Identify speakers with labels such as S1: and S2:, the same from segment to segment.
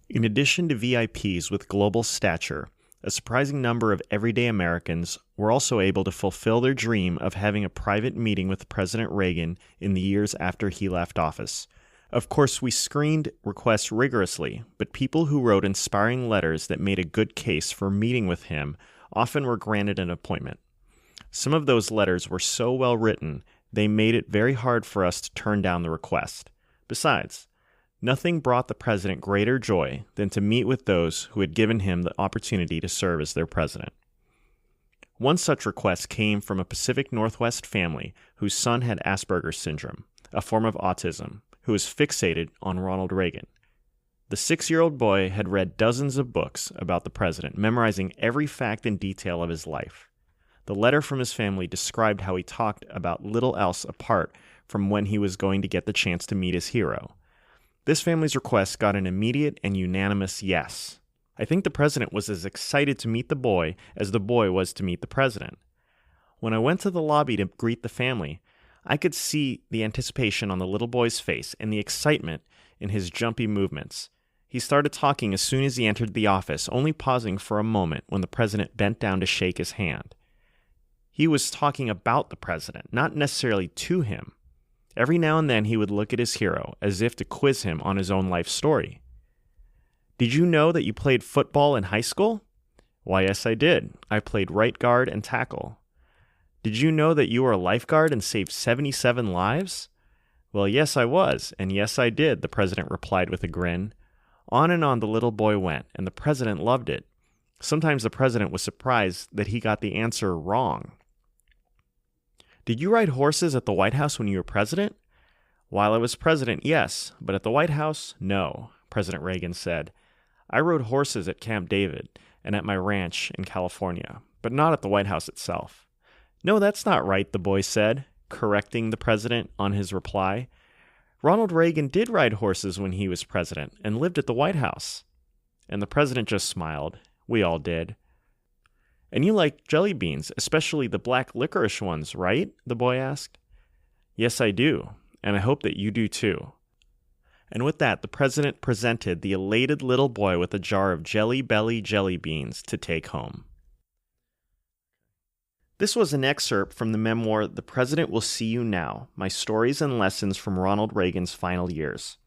S1: In addition to VIPs with global stature, a surprising number of everyday Americans were also able to fulfill their dream of having a private meeting with President Reagan in the years after he left office. Of course, we screened requests rigorously, but people who wrote inspiring letters that made a good case for meeting with him often were granted an appointment. Some of those letters were so well written, they made it very hard for us to turn down the request. Besides, nothing brought the president greater joy than to meet with those who had given him the opportunity to serve as their president. One such request came from a Pacific Northwest family whose son had Asperger's syndrome, a form of autism, who was fixated on Ronald Reagan. The 6-year-old boy had read dozens of books about the president, memorizing every fact and detail of his life. The letter from his family described how he talked about little else apart from when he was going to get the chance to meet his hero. This family's request got an immediate and unanimous yes. I think the president was as excited to meet the boy as the boy was to meet the president. When I went to the lobby to greet the family, I could see the anticipation on the little boy's face and the excitement in his jumpy movements. He started talking as soon as he entered the office, only pausing for a moment when the president bent down to shake his hand. He was talking about the president, not necessarily to him. Every now and then he would look at his hero, as if to quiz him on his own life story. "Did you know that you played football in high school?" "Why, yes, I did. I played right guard and tackle." "Did you know that you were a lifeguard and saved 77 lives?" "Well, yes, I was, and yes, I did," the president replied with a grin. On and on the little boy went, and the president loved it. Sometimes the president was surprised that he got the answer wrong. "Did you ride horses at the White House when you were president?" "While I was president, yes, but at the White House, no," President Reagan said. "I rode horses at Camp David and at my ranch in California, but not at the White House itself." "No, that's not right," the boy said, correcting the president on his reply. "Ronald Reagan did ride horses when he was president and lived at the White House." And the president just smiled. We all did. "And you like jelly beans, especially the black licorice ones, right?" the boy asked. "Yes, I do, and I hope that you do too." And with that, the president presented the elated little boy with a jar of Jelly Belly jelly beans to take home. This was an excerpt from the memoir, The President Will See You Now, My Stories and Lessons from Ronald Reagan's Final Years.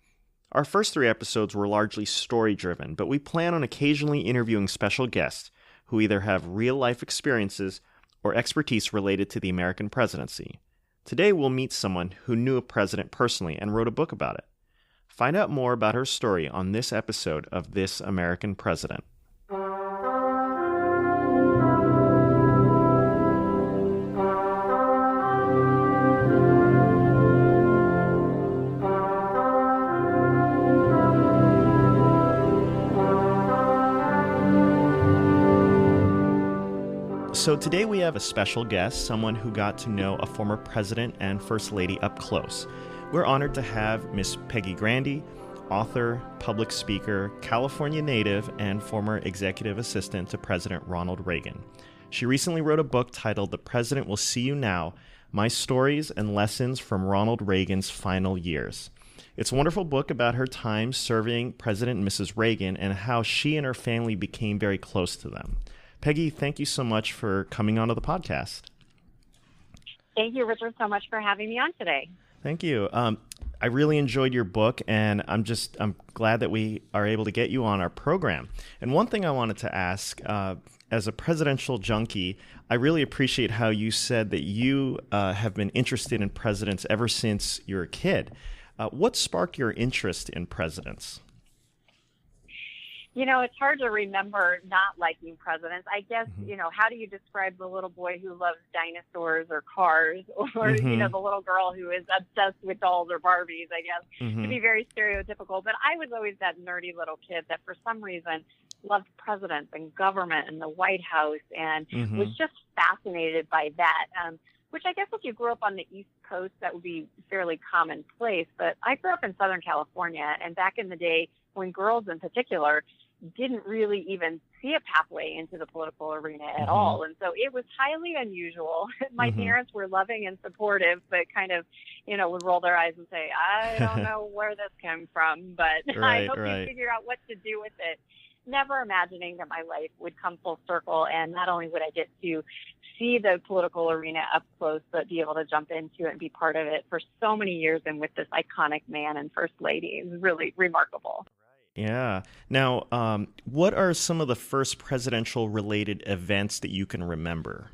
S1: Our first 3 episodes were largely story-driven, but we plan on occasionally interviewing special guests who either have real-life experiences or expertise related to the American presidency. Today we'll meet someone who knew a president personally and wrote a book about it. Find out more about her story on this episode of This American President. So today we have a special guest, someone who got to know a former president and first lady up close. We're honored to have Miss Peggy Grande, author, public speaker, California native, and former executive assistant to President Ronald Reagan. She recently wrote a book titled The President Will See You Now, My Stories and Lessons from Ronald Reagan's Final Years. It's a wonderful book about her time serving President and Mrs. Reagan and how she and her family became very close to them. Peggy, thank you so much for coming onto the podcast.
S2: Thank you, Richard, so much for having me on today.
S1: Thank you. I really enjoyed your book, and I'm glad that we are able to get you on our program. And one thing I wanted to ask, as a presidential junkie, I really appreciate how you said that you have been interested in presidents ever since you were a kid. What sparked your interest in presidents?
S2: You know, it's hard to remember not liking presidents. I guess, how do you describe the little boy who loves dinosaurs or cars or, the little girl who is obsessed with dolls or Barbies, I guess, to be very stereotypical. But I was always that nerdy little kid that for some reason loved presidents and government and the White House and was just fascinated by that, which I guess if you grew up on the East Coast, that would be fairly commonplace. But I grew up in Southern California, and back in the day when girls in particular didn't really even see a pathway into the political arena at all. And so it was highly unusual. My parents were loving and supportive, but kind of, would roll their eyes and say, I don't know where this came from, but I hope you figure out what to do with it. Never imagining that my life would come full circle, and not only would I get to see the political arena up close, but be able to jump into it and be part of it for so many years, and with this iconic man and first lady. It was really remarkable.
S1: Yeah. Now, what are some of the first presidential related events that you can remember?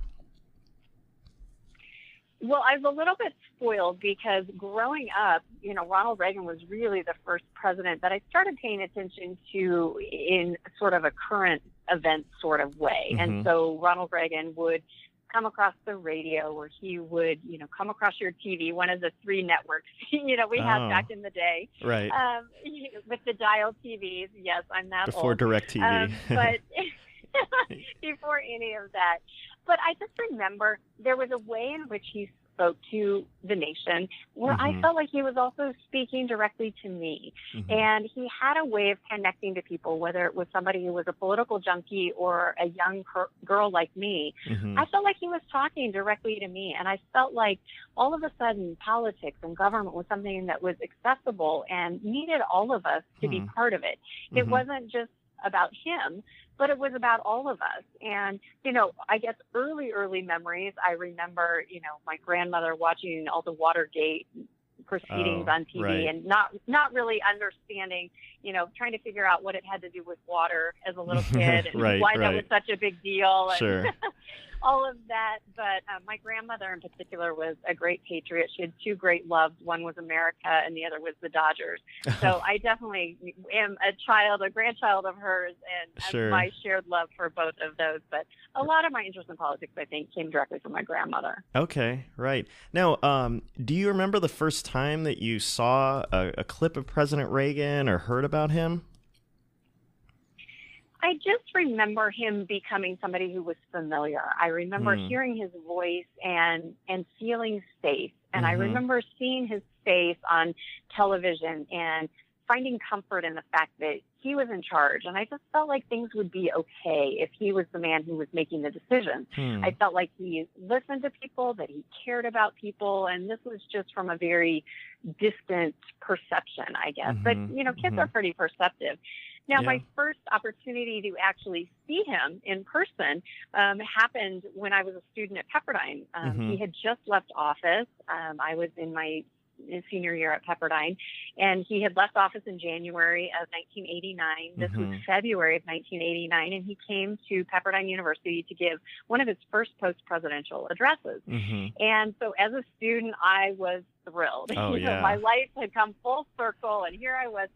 S2: Well, I was a little bit spoiled because growing up, Ronald Reagan was really the first president that I started paying attention to in sort of a current event sort of way. And so Ronald Reagan would come across the radio, or he would, come across your TV, one of the 3 networks, we had back in the day.
S1: Right.
S2: With the dial TVs. Yes, I'm that
S1: Before
S2: old.
S1: DirecTV.
S2: But before any of that. But I just remember there was a way in which he spoke to the nation where I felt like he was also speaking directly to me. And he had a way of connecting to people, whether it was somebody who was a political junkie or a young girl like me. I felt like he was talking directly to me. And I felt like all of a sudden politics and government was something that was accessible and needed all of us to be part of it. It wasn't just about him, but it was about all of us. And, I guess early memories, I remember, my grandmother watching all the Watergate proceedings on TV and not really understanding, trying to figure out what it had to do with water as a little kid and why that was such a big deal. And all of that. But my grandmother in particular was a great patriot. She had 2 great loves. One was America and the other was the Dodgers. So I definitely am a grandchild of hers, and my shared love for both of those. But a lot of my interest in politics, I think, came directly from my grandmother.
S1: Okay, right. Now, do you remember the first time that you saw a clip of President Reagan or heard about him?
S2: I just remember him becoming somebody who was familiar. I remember hearing his voice and feeling safe. And I remember seeing his face on television and finding comfort in the fact that he was in charge. And I just felt like things would be okay if he was the man who was making the decisions. I felt like he listened to people, that he cared about people. And this was just from a very distant perception, I guess. But, kids are pretty perceptive. Now, my first opportunity to actually see him in person happened when I was a student at Pepperdine. He had just left office. I was in my senior year at Pepperdine, and he had left office in January of 1989. This was February of 1989, and he came to Pepperdine University to give one of his first post-presidential addresses. And so as a student, I was thrilled. My life had come full circle, and here I was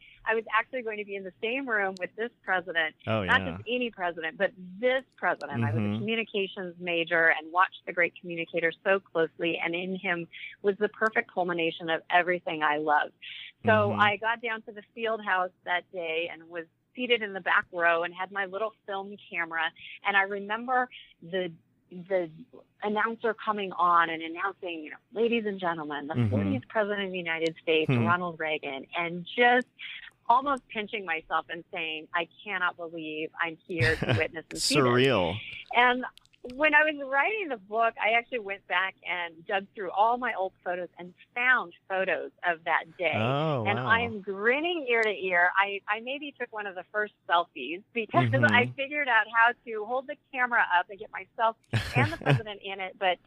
S2: actually going to be in the same room with this president, not just any president, but this president. I was a communications major and watched the great communicator so closely, and in him was the perfect culmination of everything I loved. So I got down to the field house that day and was seated in the back row and had my little film camera, and I remember the announcer coming on and announcing, ladies and gentlemen, the 40th president of the United States, Ronald Reagan, and just almost pinching myself and saying, I cannot believe I'm here to witness and see
S1: Surreal.
S2: this. And when I was writing the book, I actually went back and dug through all my old photos and found photos of that day. And I'm grinning ear to ear. I maybe took one of the first selfies because I figured out how to hold the camera up and get myself and the president in it. But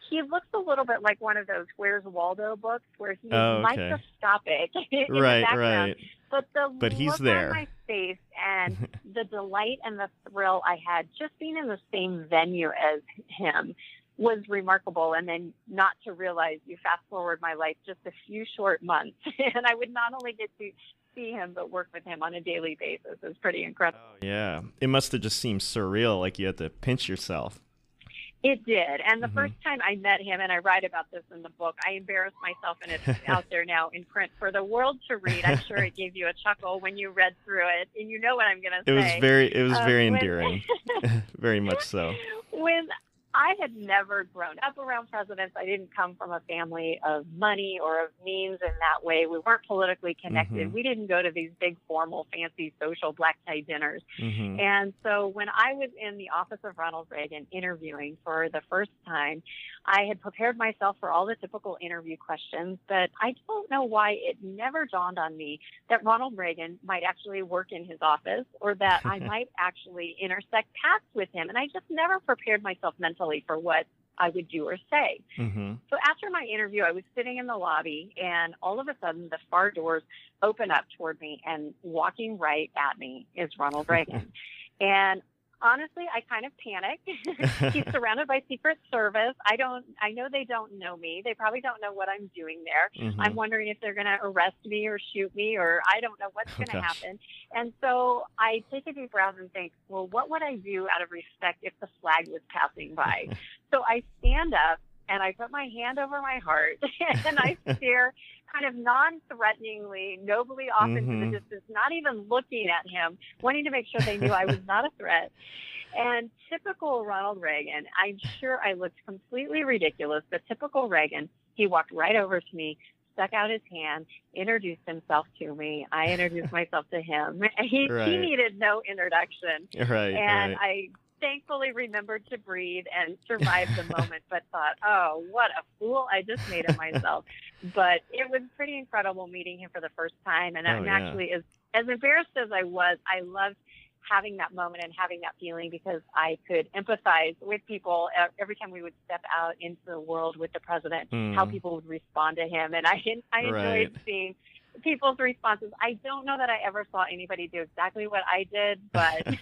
S2: he looks a little bit like one of those Where's Waldo books where he's microscopic in the background. But
S1: he's
S2: look
S1: there
S2: on my face and the delight and the thrill I had just being in the same venue as him was remarkable. And then not to realize, you fast forward my life just a few short months, and I would not only get to see him, but work with him on a daily basis. It was pretty incredible.
S1: Yeah. It must have just seemed surreal, like you had to pinch yourself.
S2: It did. And the first time I met him, and I write about this in the book, I embarrassed myself, and it's out there now in print for the world to read. I'm sure it gave you a chuckle when you read through it, and you know what I'm going to say.
S1: It was very endearing. Very much so.
S2: When I had never grown up around presidents. I didn't come from a family of money or of means in that way. We weren't politically connected. We didn't go to these big, formal, fancy, social black tie dinners. And so when I was in the office of Ronald Reagan interviewing for the first time, I had prepared myself for all the typical interview questions, but I don't know why it never dawned on me that Ronald Reagan might actually work in his office, or that I might actually intersect paths with him. And I just never prepared myself mentally for what I would do or say. So after my interview, I was sitting in the lobby, and all of a sudden the far doors open up toward me, and walking right at me is Ronald Reagan. And honestly, I kind of panicked. He's surrounded by Secret Service. I know they don't know me. They probably don't know what I'm doing there. I'm wondering if they're going to arrest me or shoot me, or I don't know what's going to happen. And so I take a deep breath and think, well, what would I do out of respect if the flag was passing by? So I stand up and I put my hand over my heart and I stare kind of non-threateningly, nobly off into the distance, not even looking at him, wanting to make sure they knew I was not a threat. And typical Ronald Reagan, I'm sure I looked completely ridiculous, but typical Reagan, he walked right over to me, stuck out his hand, introduced himself to me. I introduced myself to him. He needed no introduction. And I thankfully remembered to breathe and survived the moment, but thought, oh, what a fool I just made of myself. But it was pretty incredible meeting him for the first time. And I'm actually, as embarrassed as I was, I loved having that moment and having that feeling, because I could empathize with people every time we would step out into the world with the president, how people would respond to him. And I enjoyed seeing people's responses. I don't know that I ever saw anybody do exactly what I did, but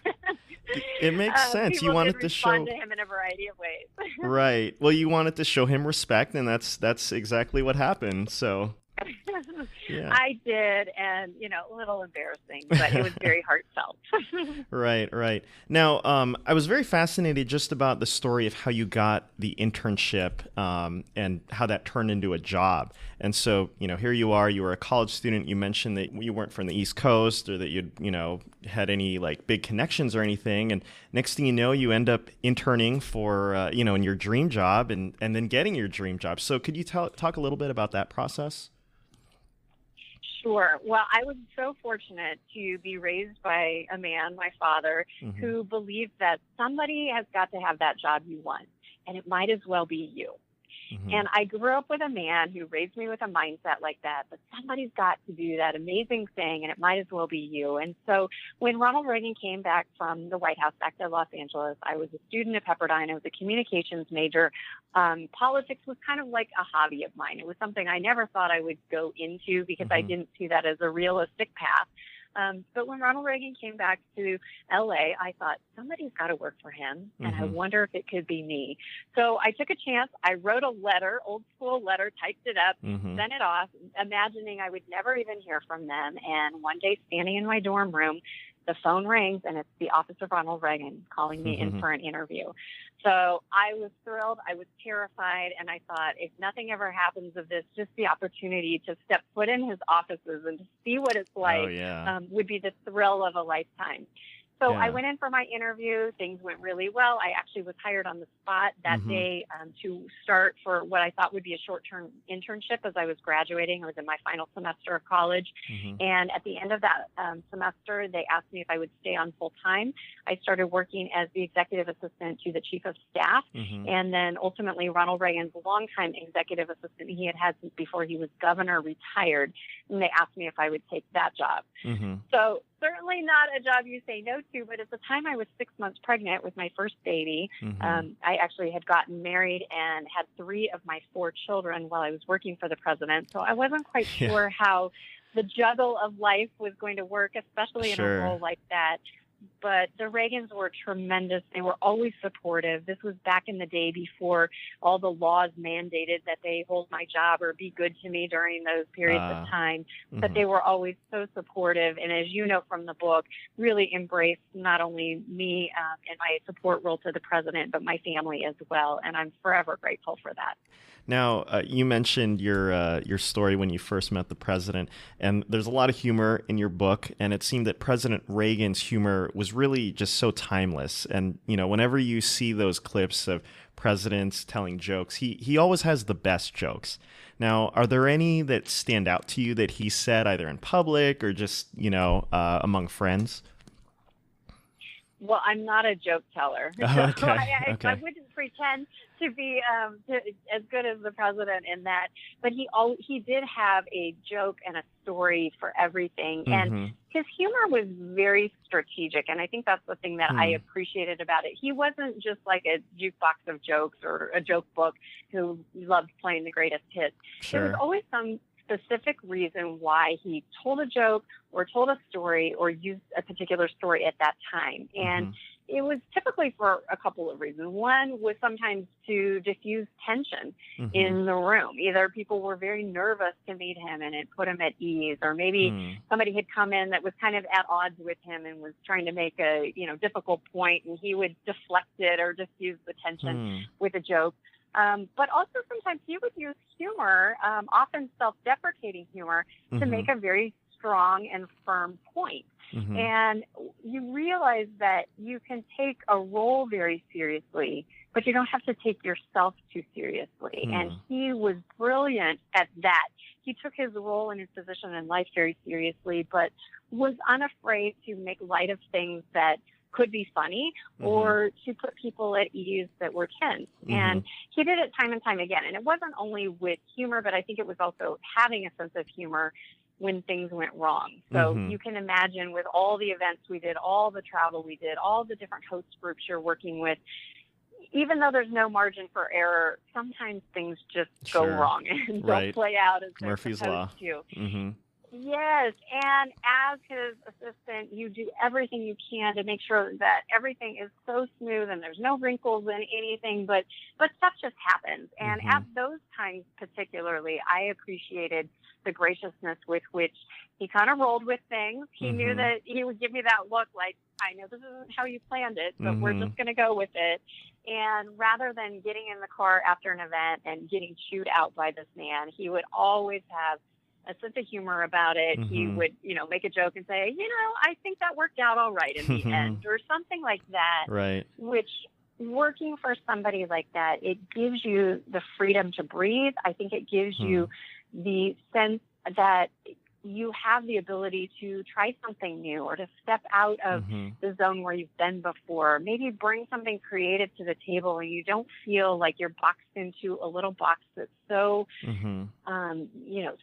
S1: it makes sense. You wanted to show
S2: to him in a variety of ways.
S1: Right. Well, you wanted to show him respect, and that's exactly what happened. So yeah.
S2: I did, and a little embarrassing, but it was very heartfelt.
S1: Right. Now, I was very fascinated just about the story of how you got the internship and how that turned into a job. And so, here you are. You were a college student. You mentioned that you weren't from the East Coast, or that you'd had any big connections or anything. And next thing you know, you end up interning for in your dream job, and then getting your dream job. So could you talk a little bit about that process?
S2: Sure. Well, I was so fortunate to be raised by a man, my father, who believed that somebody has got to have that job you want, and it might as well be you. And I grew up with a man who raised me with a mindset like that, but somebody's got to do that amazing thing, and it might as well be you. And so when Ronald Reagan came back from the White House back to Los Angeles, I was a student at Pepperdine. I was a communications major. Politics was kind of like a hobby of mine. It was something I never thought I would go into, because I didn't see that as a realistic path. But when Ronald Reagan came back to L.A., I thought, somebody's got to work for him, and I wonder if it could be me. So I took a chance. I wrote a letter, old school letter, typed it up, sent it off, imagining I would never even hear from them. And one day, standing in my dorm room, the phone rings, and it's the office of Ronald Reagan calling me in for an interview. So I was thrilled. I was terrified. And I thought, if nothing ever happens of this, just the opportunity to step foot in his offices and to see what it's like would be the thrill of a lifetime. So I went in for my interview. Things went really well. I actually was hired on the spot that day to start for what I thought would be a short-term internship as I was graduating. I was in my final semester of college. And at the end of that semester, they asked me if I would stay on full-time. I started working as the executive assistant to the chief of staff. And then ultimately, Ronald Reagan's longtime executive assistant he had since before he was governor retired. And they asked me if I would take that job. So certainly not a job you say no to, but at the time I was 6 months pregnant with my first baby. I actually had gotten married and had 3 of my 4 children while I was working for the president. So I wasn't quite sure how the juggle of life was going to work, especially in a role like that. But the Reagans were tremendous. They were always supportive. This was back in the day before all the laws mandated that they hold my job or be good to me during those periods of time. But they were always so supportive. And as you know from the book, really embraced not only me and my support role to the president, but my family as well. And I'm forever grateful for that.
S1: Now, you mentioned your story when you first met the president, and there's a lot of humor in your book, and it seemed that President Reagan's humor humor was really just so timeless. And, whenever you see those clips of presidents telling jokes, he always has the best jokes. Now, are there any that stand out to you that he said either in public or just, among friends?
S2: Well, I'm not a joke teller.
S1: Okay.
S2: So
S1: Okay.
S2: I wouldn't pretend to be as good as the president in that. But he did have a joke and a story for everything. And his humor was very strategic. And I think that's the thing that I appreciated about it. He wasn't just like a jukebox of jokes or a joke book who loved playing the greatest hits.
S1: Sure.
S2: There was always some specific reason why he told a joke or told a story or used a particular story at that time. And it was typically for a couple of reasons. One was sometimes to diffuse tension in the room. Either people were very nervous to meet him and it put him at ease, or maybe somebody had come in that was kind of at odds with him and was trying to make a difficult point, and he would deflect it or diffuse the tension with a joke. But also sometimes he would use humor, often self-deprecating humor, to make a very strong and firm point. And you realize that you can take a role very seriously, but you don't have to take yourself too seriously. And he was brilliant at that. He took his role and his position in life very seriously, but was unafraid to make light of things that could be funny or to put people at ease that were tense. And he did it time and time again. And it wasn't only with humor, but I think it was also having a sense of humor when things went wrong. So you can imagine with all the events we did, all the travel we did, all the different host groups you're working with, even though there's no margin for error, sometimes things just go wrong and don't play out as they're
S1: Murphy's
S2: supposed
S1: Law.
S2: to. Yes, and as his assistant, you do everything you can to make sure that everything is so smooth and there's no wrinkles in anything, but stuff just happens. And at those times particularly, I appreciated the graciousness with which he kind of rolled with things. He knew that he would give me that look like, I know this isn't how you planned it, but we're just going to go with it. And rather than getting in the car after an event and getting chewed out by this man, he would always have a sense of humor about it. He would, make a joke and say, I think that worked out all right in the end, or something like that.
S1: Right.
S2: Which, working for somebody like that, it gives you the freedom to breathe. I think it gives you the sense that you have the ability to try something new or to step out of the zone where you've been before. Maybe bring something creative to the table and you don't feel like you're boxed into a little box that's so,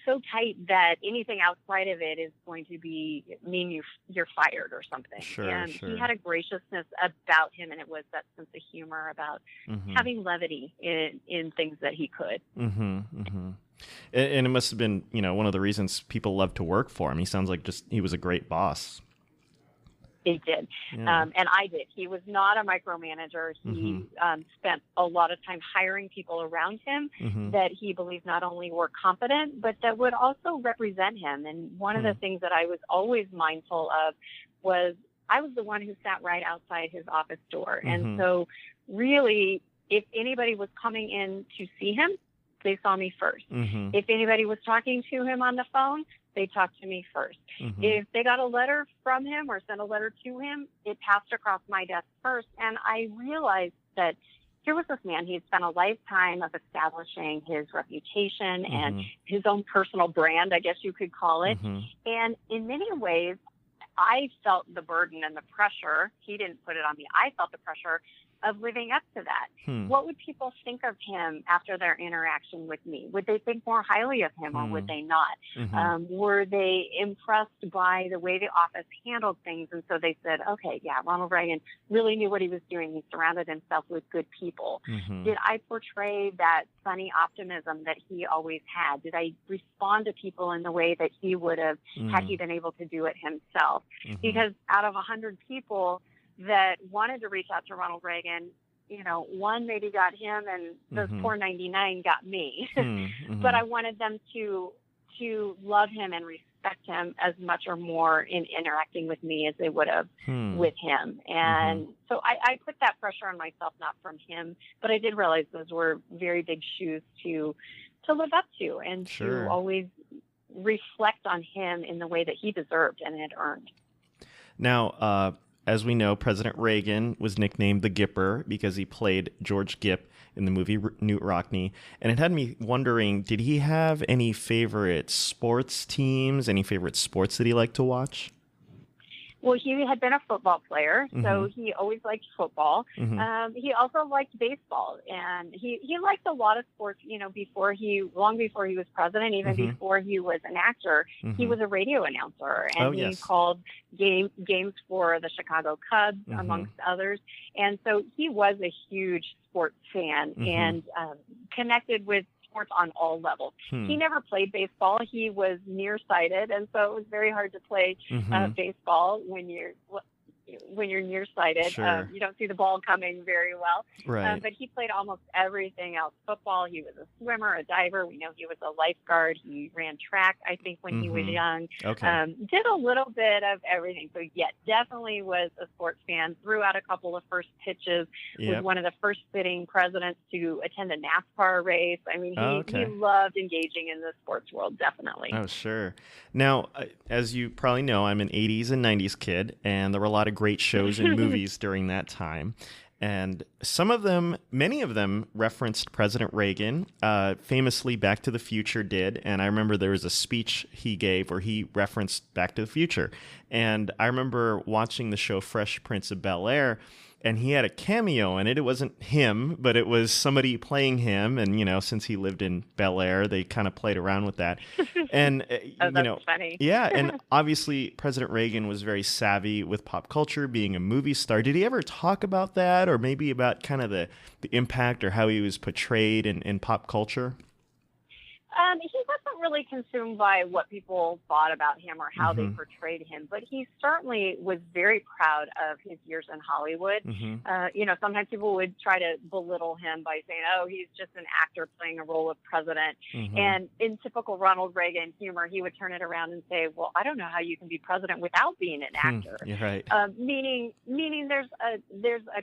S2: so tight that anything outside of it is going to mean you're fired or something. He had a graciousness about him, and it was that sense of humor about having levity in things that he could.
S1: And it must have been, one of the reasons people love to work for him. He sounds like he was a great boss.
S2: He did.
S1: Yeah.
S2: And I did. He was not a micromanager. He spent a lot of time hiring people around him that he believed not only were competent, but that would also represent him. And one of the things that I was always mindful of was I was the one who sat right outside his office door. And so really, if anybody was coming in to see him, they saw me first. If anybody was talking to him on the phone, they talked to me first. If they got a letter from him or sent a letter to him, it passed across my desk first. And I realized that here was this man. He had spent a lifetime of establishing his reputation and his own personal brand, I guess you could call it. And in many ways, I felt the burden and the pressure. He didn't put it on me. I felt the pressure of living up to that. What would people think of him after their interaction with me? Would they think more highly of him or would they not? Were they impressed by the way the office handled things? And so they said, okay, yeah, Ronald Reagan really knew what he was doing. He surrounded himself with good people. Did I portray that sunny optimism that he always had? Did I respond to people in the way that he would have had he been able to do it himself? Because out of 100 people that wanted to reach out to Ronald Reagan, one maybe got him and those poor 99 got me. But I wanted them to love him and respect him as much or more in interacting with me as they would have with him. And so I put that pressure on myself, not from him, but I did realize those were very big shoes to live up to and to always reflect on him in the way that he deserved and had earned.
S1: Now, as we know, President Reagan was nicknamed the Gipper because he played George Gipp in the movie Newt Rockney. And it had me wondering, did he have any favorite sports teams, any favorite sports that he liked to watch?
S2: Well, he had been a football player, so he always liked football. He also liked baseball, and he liked a lot of sports. You know, long before he was president, even before he was an actor, he was a radio announcer, and he called games for the Chicago Cubs, amongst others. And so he was a huge sports fan and connected with sports on all levels. He never played baseball. He was nearsighted, and so it was very hard to play baseball when you're nearsighted.
S1: Sure.
S2: You don't see the ball coming very well.
S1: Right.
S2: But he played almost everything else. Football, he was a swimmer, a diver. We know he was a lifeguard. He ran track, I think, when he was young.
S1: Okay.
S2: Did a little bit of everything. So, yeah, definitely was a sports fan. Threw out a couple of first pitches. Was one of the first sitting presidents to attend a NASCAR race. I mean, he loved engaging in the sports world, definitely.
S1: Oh, sure. Now, as you probably know, I'm an 80s and 90s kid, and there were a lot of great shows and movies during that time. And many of them referenced President Reagan. Famously, Back to the Future did. And I remember there was a speech he gave where he referenced Back to the Future. And I remember watching the show Fresh Prince of Bel-Air, and he had a cameo in it. It wasn't him, but it was somebody playing him. And, you know, since he lived in Bel Air, they kind of played around with that. And,
S2: that's funny.
S1: Yeah. And obviously, President Reagan was very savvy with pop culture, being a movie star. Did he ever talk about that, or maybe about kind of the impact or how he was portrayed in pop culture?
S2: He wasn't really consumed by what people thought about him or how they portrayed him, but he certainly was very proud of his years in Hollywood. You know, sometimes people would try to belittle him by saying, oh, he's just an actor playing a role of president. And in typical Ronald Reagan humor, he would turn it around and say, well, I don't know how you can be president without being an actor.
S1: You're right.
S2: Meaning there's a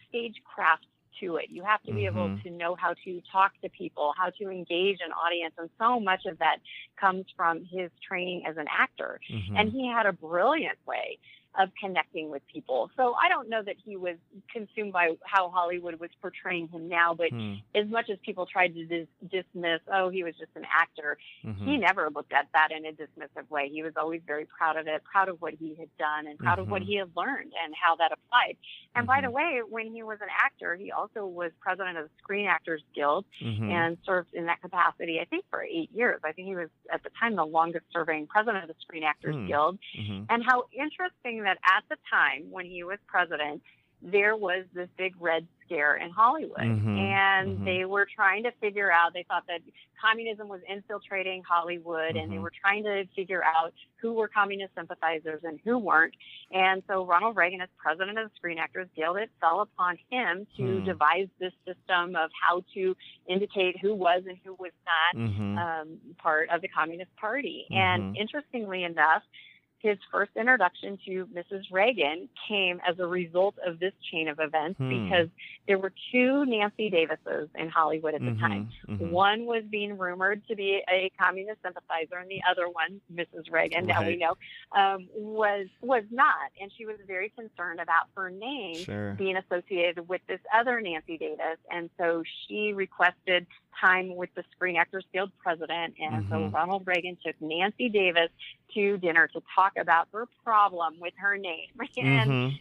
S2: stagecraft to it. You have to be able to know how to talk to people, how to engage an audience, and so much of that comes from his training as an actor. And he had a brilliant way of connecting with people. So I don't know that he was consumed by how Hollywood was portraying him now, but as much as people tried to dismiss, oh, he was just an actor, he never looked at that in a dismissive way. He was always very proud of it, proud of what he had done, and proud of what he had learned and how that applied. And by the way, when he was an actor, he also was president of the Screen Actors Guild and served in that capacity, I think, for 8 years. I think he was, at the time, the longest serving president of the Screen Actors Guild. And how interesting that at the time when he was president, there was this big red scare in Hollywood. And they were trying to figure out, they thought that communism was infiltrating Hollywood, and they were trying to figure out who were communist sympathizers and who weren't. And so Ronald Reagan, as president of the Screen Actors Guild, it fell upon him to devise this system of how to indicate who was and who was not part of the Communist Party. And interestingly enough, his first introduction to Mrs. Reagan came as a result of this chain of events because there were two Nancy Davises in Hollywood at the time. One was being rumored to be a communist sympathizer, and the other one, Mrs. Reagan, now we know, was not. And she was very concerned about her name being associated with this other Nancy Davis. And so she requested time with the Screen Actors Guild president. And so Ronald Reagan took Nancy Davis to dinner to talk about her problem with her name. And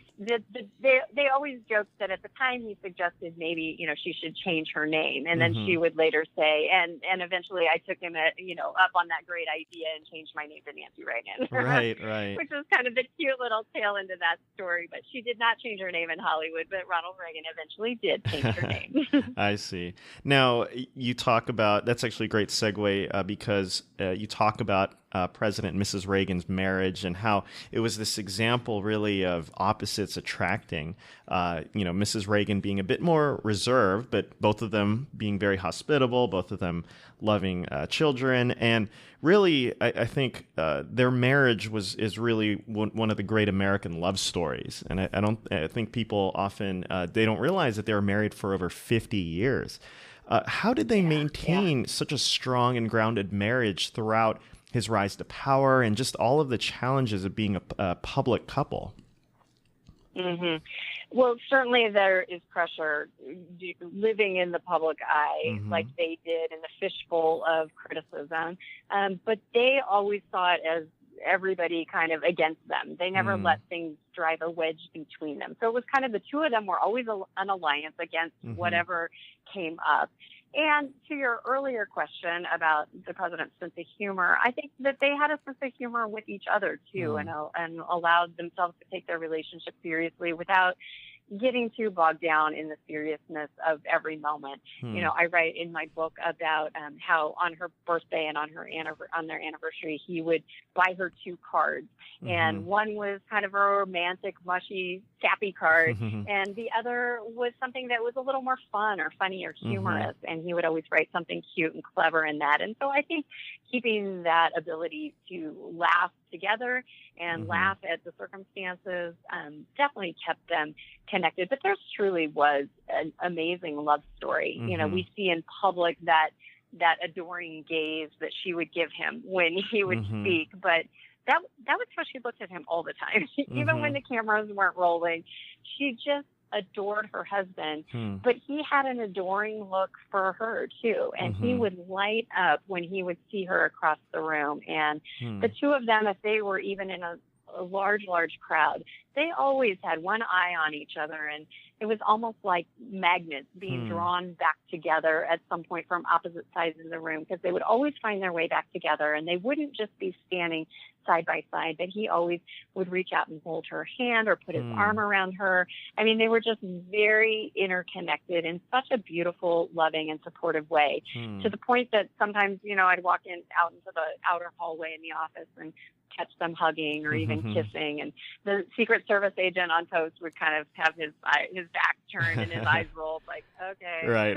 S2: they always joked that at the time he suggested maybe, you know, she should change her name. And then she would later say, and eventually I took him at, you know, up on that great idea and changed my name to Nancy Reagan.
S1: Right.
S2: Which is kind of the cute little tail into that story. But she did not change her name in Hollywood, but Ronald Reagan eventually did change her name.
S1: I see. Now, you talk about, that's actually a great segue because you talk about President and Mrs. Reagan's marriage and how it was this example really of opposites attracting, you know, Mrs. Reagan being a bit more reserved, but both of them being very hospitable, both of them loving children. And really, I think their marriage is really one of the great American love stories. And I think people often, they don't realize that they were married for over 50 years. How did they maintain such a strong and grounded marriage throughout his rise to power and just all of the challenges of being a public couple?
S2: hmm Well, certainly there is pressure living in the public eye like they did in the fishbowl of criticism. But they always saw it as everybody kind of against them. They never let things drive a wedge between them. So it was kind of the two of them were always an alliance against whatever came up. And to your earlier question about the president's sense of humor, I think that they had a sense of humor with each other, too, and allowed themselves to take their relationship seriously without getting too bogged down in the seriousness of every moment. You know, I write in my book about how on her birthday and on their anniversary, he would buy her 2 cards. And one was kind of a romantic, mushy, sappy card. And the other was something that was a little more fun or funny or humorous. And he would always write something cute and clever in that. And so I think keeping that ability to laugh together and laugh at the circumstances definitely kept them connected. But there truly was an amazing love story. You know, we see in public that adoring gaze that she would give him when he would speak, but that was how she looked at him all the time. Even when the cameras weren't rolling, she just adored her husband, but he had an adoring look for her too. And he would light up when he would see her across the room. And the two of them, if they were even in a large crowd, they always had one eye on each other. And it was almost like magnets being drawn back together at some point from opposite sides of the room, because they would always find their way back together, and they wouldn't just be standing side by side, but he always would reach out and hold her hand or put his arm around her. I mean, they were just very interconnected in such a beautiful, loving, and supportive way, to the point that sometimes, you know, I'd walk out into the outer hallway in the office and catch them hugging or even kissing, and the Secret Service agent on post would kind of have his back turned and his eyes rolled, like, okay,
S1: right,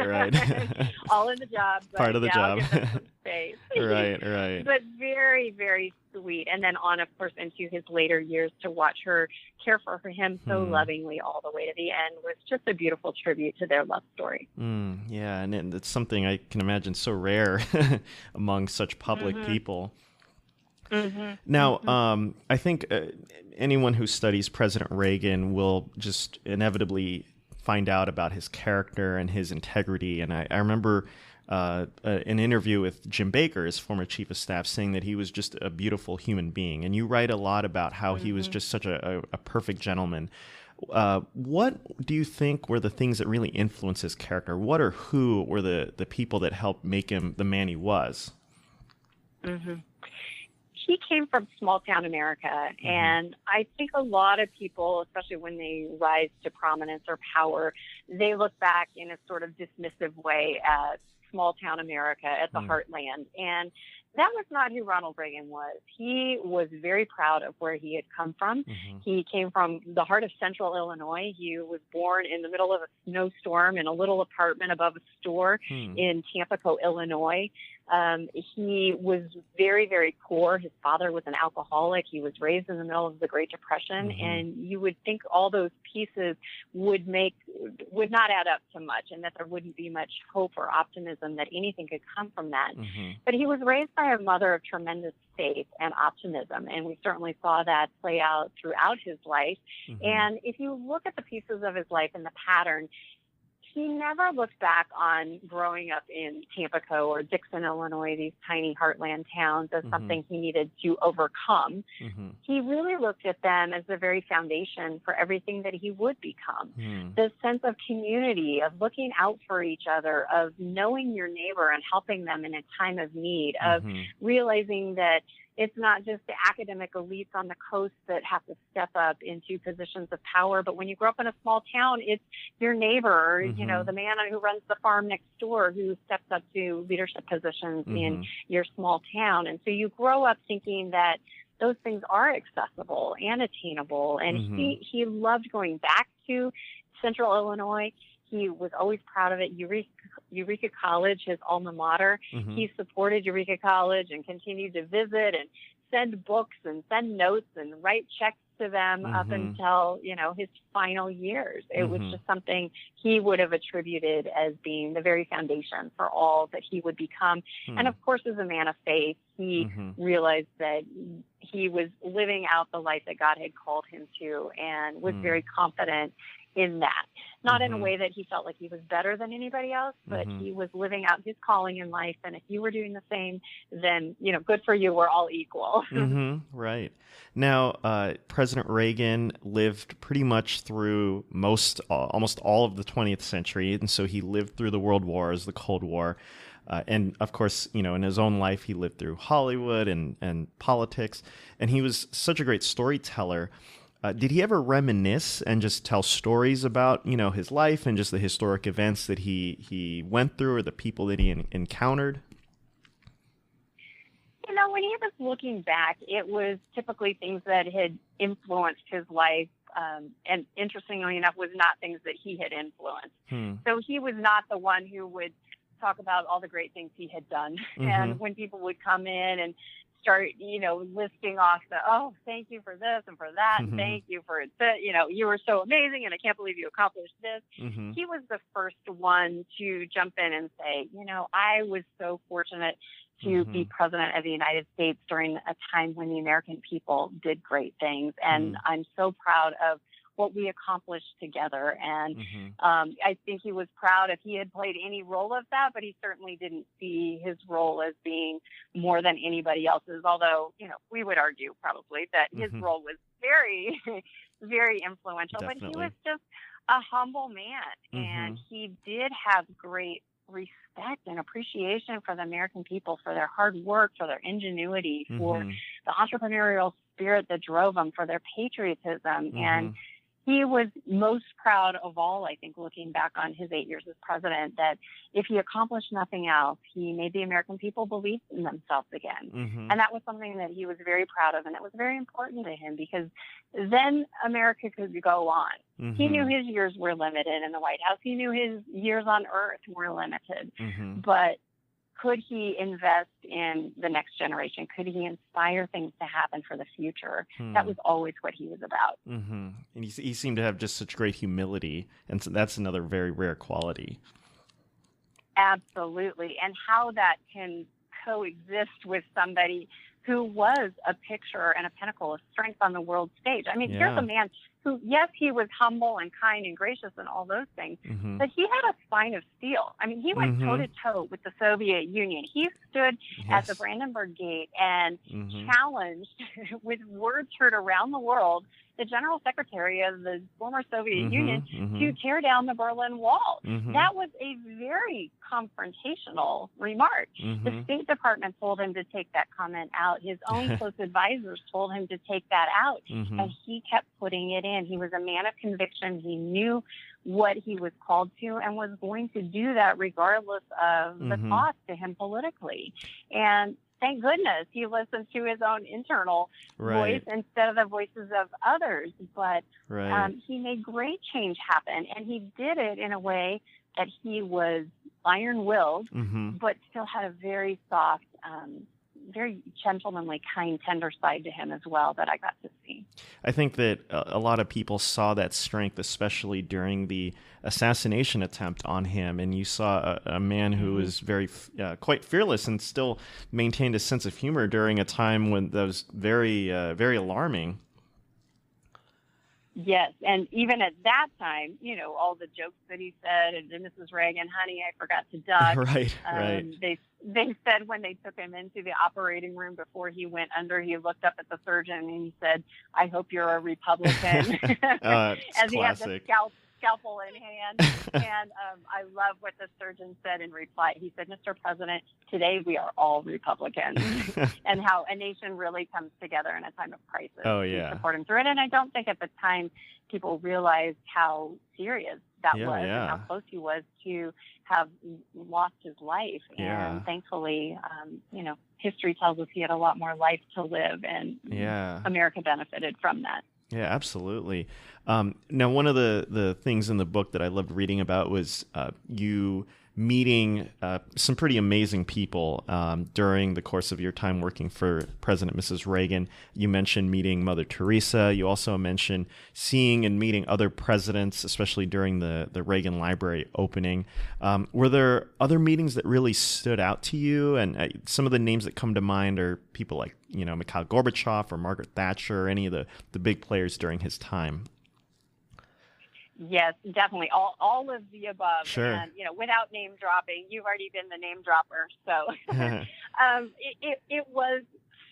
S2: all in the job, but
S1: part of the job.
S2: Give them some space.
S1: right.
S2: But very, very sweet. And then on, of course, into his later years, to watch her care for him so lovingly all the way to the end was just a beautiful tribute to their love story.
S1: Yeah, and it's something I can imagine so rare among such public people. Now, I think anyone who studies President Reagan will just inevitably find out about his character and his integrity. And I remember an interview with Jim Baker, his former chief of staff, saying that he was just a beautiful human being. And you write a lot about how he was just such a perfect gentleman. What do you think were the things that really influenced his character? What or who were the people that helped make him the man he was?
S2: He came from small town America, and I think a lot of people, especially when they rise to prominence or power, they look back in a sort of dismissive way at small town America, at the heartland. And that was not who Ronald Reagan was. He was very proud of where he had come from. He came from the heart of central Illinois. He was born in the middle of a snowstorm in a little apartment above a store in Tampico, Illinois. He was very, very poor. His father was an alcoholic. He was raised in the middle of the Great Depression, and you would think all those pieces would not add up to much, and that there wouldn't be much hope or optimism that anything could come from that. But he was raised by a mother of tremendous faith and optimism, and we certainly saw that play out throughout his life. And if you look at the pieces of his life and the pattern, he never looked back on growing up in Tampico or Dixon, Illinois, these tiny heartland towns, as something he needed to overcome. He really looked at them as the very foundation for everything that he would become. The sense of community, of looking out for each other, of knowing your neighbor and helping them in a time of need, of realizing that it's not just the academic elites on the coast that have to step up into positions of power, but when you grow up in a small town, it's your neighbor, or, you know, the man who runs the farm next door who steps up to leadership positions in your small town. And so you grow up thinking that those things are accessible and attainable. And he loved going back to central Illinois. He was always proud of it. Eureka College, his alma mater, he supported Eureka College and continued to visit and send books and send notes and write checks to them up until, his final years. It was just something he would have attributed as being the very foundation for all that he would become. And of course, as a man of faith, he realized that he was living out the life that God had called him to, and was very confident in that. Not in a way that he felt like he was better than anybody else, but he was living out his calling in life. And if you were doing the same, then, good for you. We're all equal.
S1: Right. Now, President Reagan lived pretty much through almost all of the 20th century. And so he lived through the World Wars, the Cold War. And of course, in his own life, he lived through Hollywood and politics. And he was such a great storyteller. Did he ever reminisce and just tell stories about, his life and just the historic events that he went through, or the people that he encountered?
S2: When he was looking back, it was typically things that had influenced his life. And interestingly enough, was not things that he had influenced. So he was not the one who would talk about all the great things he had done. And when people would come in and start, listing off thank you for this and for that, and thank you for that, you were so amazing, and I can't believe you accomplished this. He was the first one to jump in and say, I was so fortunate to be president of the United States during a time when the American people did great things, and I'm so proud of what we accomplished together. And I think he was proud if he had played any role of that, but he certainly didn't see his role as being more than anybody else's. Although, we would argue probably that his role was very, very influential.
S1: Definitely.
S2: But he was just a humble man, and he did have great respect and appreciation for the American people, for their hard work, for their ingenuity, for the entrepreneurial spirit that drove them, for their patriotism. And he was most proud of all, I think, looking back on his 8 years as president, that if he accomplished nothing else, he made the American people believe in themselves again. And that was something that he was very proud of, and it was very important to him, because then America could go on. He knew his years were limited in the White House. He knew his years on Earth were limited. But could he invest in the next generation? Could he inspire things to happen for the future? That was always what he was about.
S1: And he seemed to have just such great humility, and so that's another very rare quality.
S2: Absolutely. And how that can coexist with somebody who was a picture and a pinnacle of strength on the world stage. I mean, here's a man who, yes, he was humble and kind and gracious and all those things, but he had a spine of steel. I mean, he went toe-to-toe with the Soviet Union. He stood at the Brandenburg Gate and challenged, with words heard around the world, the General Secretary of the former Soviet Union to tear down the Berlin Wall. That was a very confrontational remark. The State Department told him to take that comment out. His own close advisors told him to take that out. And he kept putting it in. He was a man of conviction. He knew what he was called to and was going to do that regardless of the cost to him politically. And thank goodness he listened to his own internal voice instead of the voices of others. But he made great change happen, and he did it in a way that he was iron-willed, but still had a very soft, very gentlemanly, kind, tender side to him as well that I got to see.
S1: I think that a lot of people saw that strength, especially during the assassination attempt on him. And you saw a man who was very, quite fearless and still maintained a sense of humor during a time when that was very, very alarming.
S2: Yes, and even at that time, all the jokes that he said, and Mrs. Reagan, honey, I forgot to duck. They said when they took him into the operating room before he went under, he looked up at the surgeon and he said, I hope you're a Republican. As he had the scalpel in hand. And I love what the surgeon said in reply. He said, Mr. President, today we are all Republicans. And how a nation really comes together in a time of crisis to support him through it. And I don't think at the time people realized how serious that was and how close he was to have lost his life. And thankfully, history tells us he had a lot more life to live, and America benefited from that.
S1: Yeah, absolutely. Now, one of the things in the book that I loved reading about was you meeting some pretty amazing people during the course of your time working for President and Mrs. Reagan. You mentioned meeting Mother Teresa. You also mentioned seeing and meeting other presidents, especially during the Reagan Library opening. Were there other meetings that really stood out to you? And some of the names that come to mind are people like, Mikhail Gorbachev or Margaret Thatcher, or any of the big players during his time.
S2: Yes, definitely. All of the above.
S1: Sure.
S2: And, without name dropping, you've already been the name dropper. So it was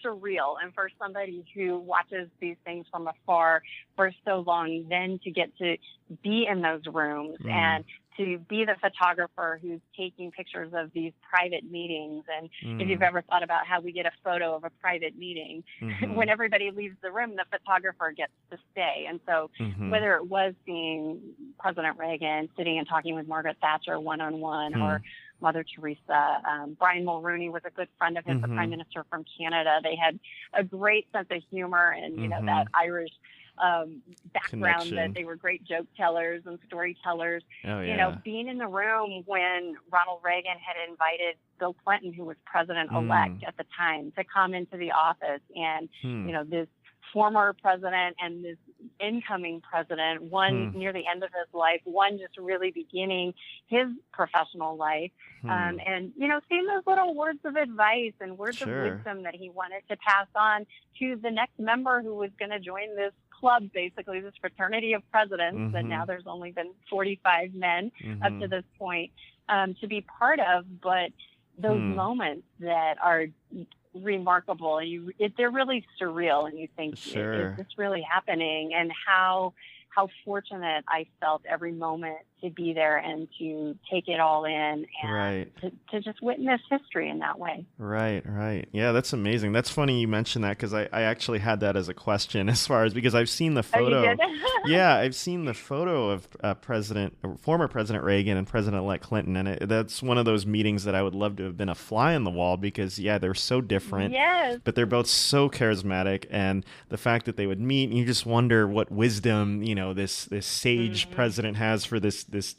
S2: surreal. And for somebody who watches these things from afar for so long, then to get to be in those rooms and to be the photographer who's taking pictures of these private meetings. And if you've ever thought about how we get a photo of a private meeting, when everybody leaves the room, the photographer gets to stay. And so whether it was seeing President Reagan sitting and talking with Margaret Thatcher one-on-one or Mother Teresa, Brian Mulroney was a good friend of his, the Prime Minister from Canada. They had a great sense of humor and, that Irish background
S1: connection.
S2: That they were great joke tellers and storytellers.
S1: Oh, yeah.
S2: Being in the room when Ronald Reagan had invited Bill Clinton, who was president-elect at the time, to come into the office, and this former president and this incoming president, one near the end of his life, one just really beginning his professional life, and seeing those little words of advice and words of wisdom that he wanted to pass on to the next member who was going to join this club, basically this fraternity of presidents, and now there's only been 45 men up to this point to be part of. But those moments that are remarkable, and they're really surreal, and you think, is this really happening? And how fortunate I felt every moment to be there and to take it all in and to just witness history in that way.
S1: Right. Yeah, that's amazing. That's funny you mentioned that, because I actually had that as a question, as far as, because I've seen the photo.
S2: Oh, you did?
S1: Yeah, I've seen the photo of former President Reagan and President-elect Clinton, and that's one of those meetings that I would love to have been a fly on the wall, because they're so different.
S2: Yes.
S1: But they're both so charismatic, and the fact that they would meet, and you just wonder what wisdom, this sage president has for this this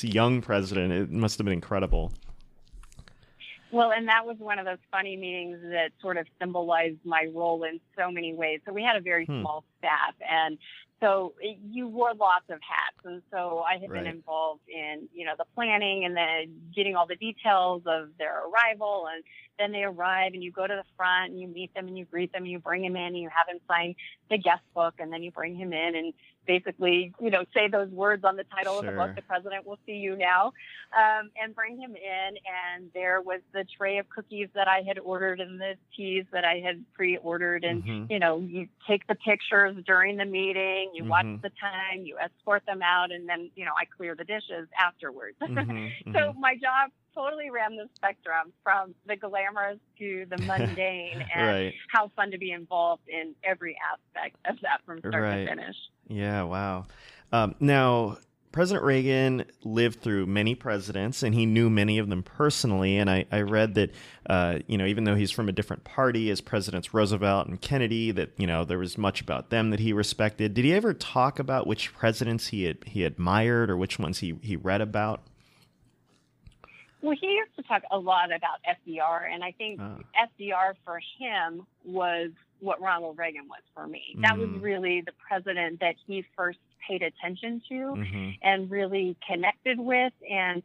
S1: young president. It must have been incredible.
S2: Well, and that was one of those funny meetings that sort of symbolized my role in so many ways. So we had a very small staff, and so you wore lots of hats. And so I had been involved in, the planning and then getting all the details of their arrival. And then they arrive, and you go to the front and you meet them and you greet them and you bring him in and you have him sign the guest book, and then you bring him in and basically, say those words on the title of the book, "The President Will See You Now," and bring him in. And there was the tray of cookies that I had ordered and the teas that I had pre-ordered. And, you take the pictures during the meeting, you watch the time, you escort them out, and then, I clear the dishes afterwards. So my job totally ran the spectrum from the glamorous to the mundane, and how fun to be involved in every aspect of that from start to finish.
S1: Yeah, wow. Now, President Reagan lived through many presidents, and he knew many of them personally. And I read that, even though he's from a different party as Presidents Roosevelt and Kennedy, that, there was much about them that he respected. Did he ever talk about which presidents he admired or which ones he read about?
S2: Well, he used to talk a lot about FDR, and I think FDR for him was what Ronald Reagan was for me. That was really the president that he first paid attention to and really connected with. And,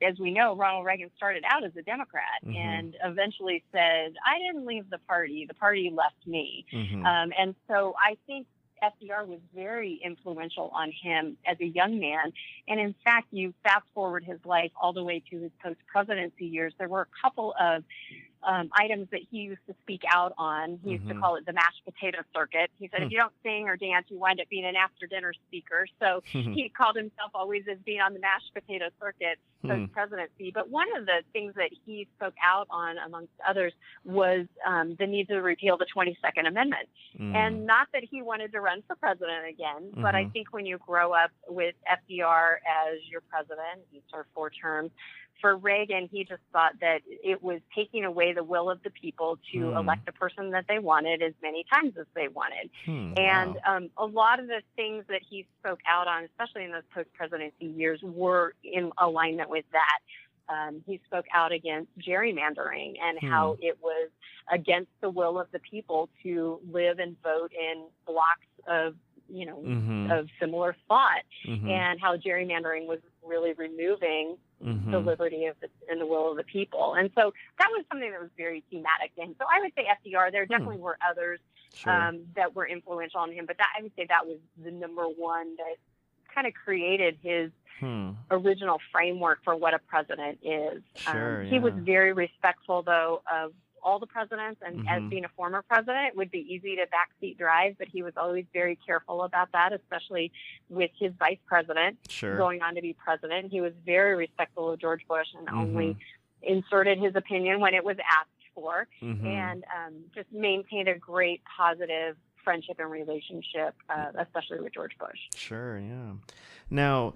S2: as we know, Ronald Reagan started out as a Democrat and eventually said, "I didn't leave the party left me." And so I think FDR was very influential on him as a young man. And in fact, you fast forward his life all the way to his post-presidency years, there were a couple of items that he used to speak out on. He used to call it the mashed potato circuit. He said, if you don't sing or dance, you wind up being an after-dinner speaker. So he called himself always as being on the mashed potato circuit post-presidency. But one of the things that he spoke out on, amongst others, was the need to repeal the 22nd Amendment. And not that he wanted to run for president again, but I think when you grow up with FDR as your president, he served 4 terms, for Reagan, he just thought that it was taking away the will of the people to elect the person that they wanted as many times as they wanted. And a lot of the things that he spoke out on, especially in those post-presidency years, were in alignment with that. He spoke out against gerrymandering and how it was against the will of the people to live and vote in blocks of, of similar thought, and how gerrymandering was really removing the liberty of and the will of the people. And so that was something that was very thematic to him. So I would say FDR. There definitely were others that were influential on him, but I would say that was the number one that kind of created his original framework for what a president is. He was very respectful, though, of all the presidents, and as being a former president, it would be easy to backseat drive, but he was always very careful about that, especially with his vice president going on to be president. He was very respectful of George Bush and only inserted his opinion when it was asked for, and just maintained a great positive friendship and relationship, especially with George Bush.
S1: Now,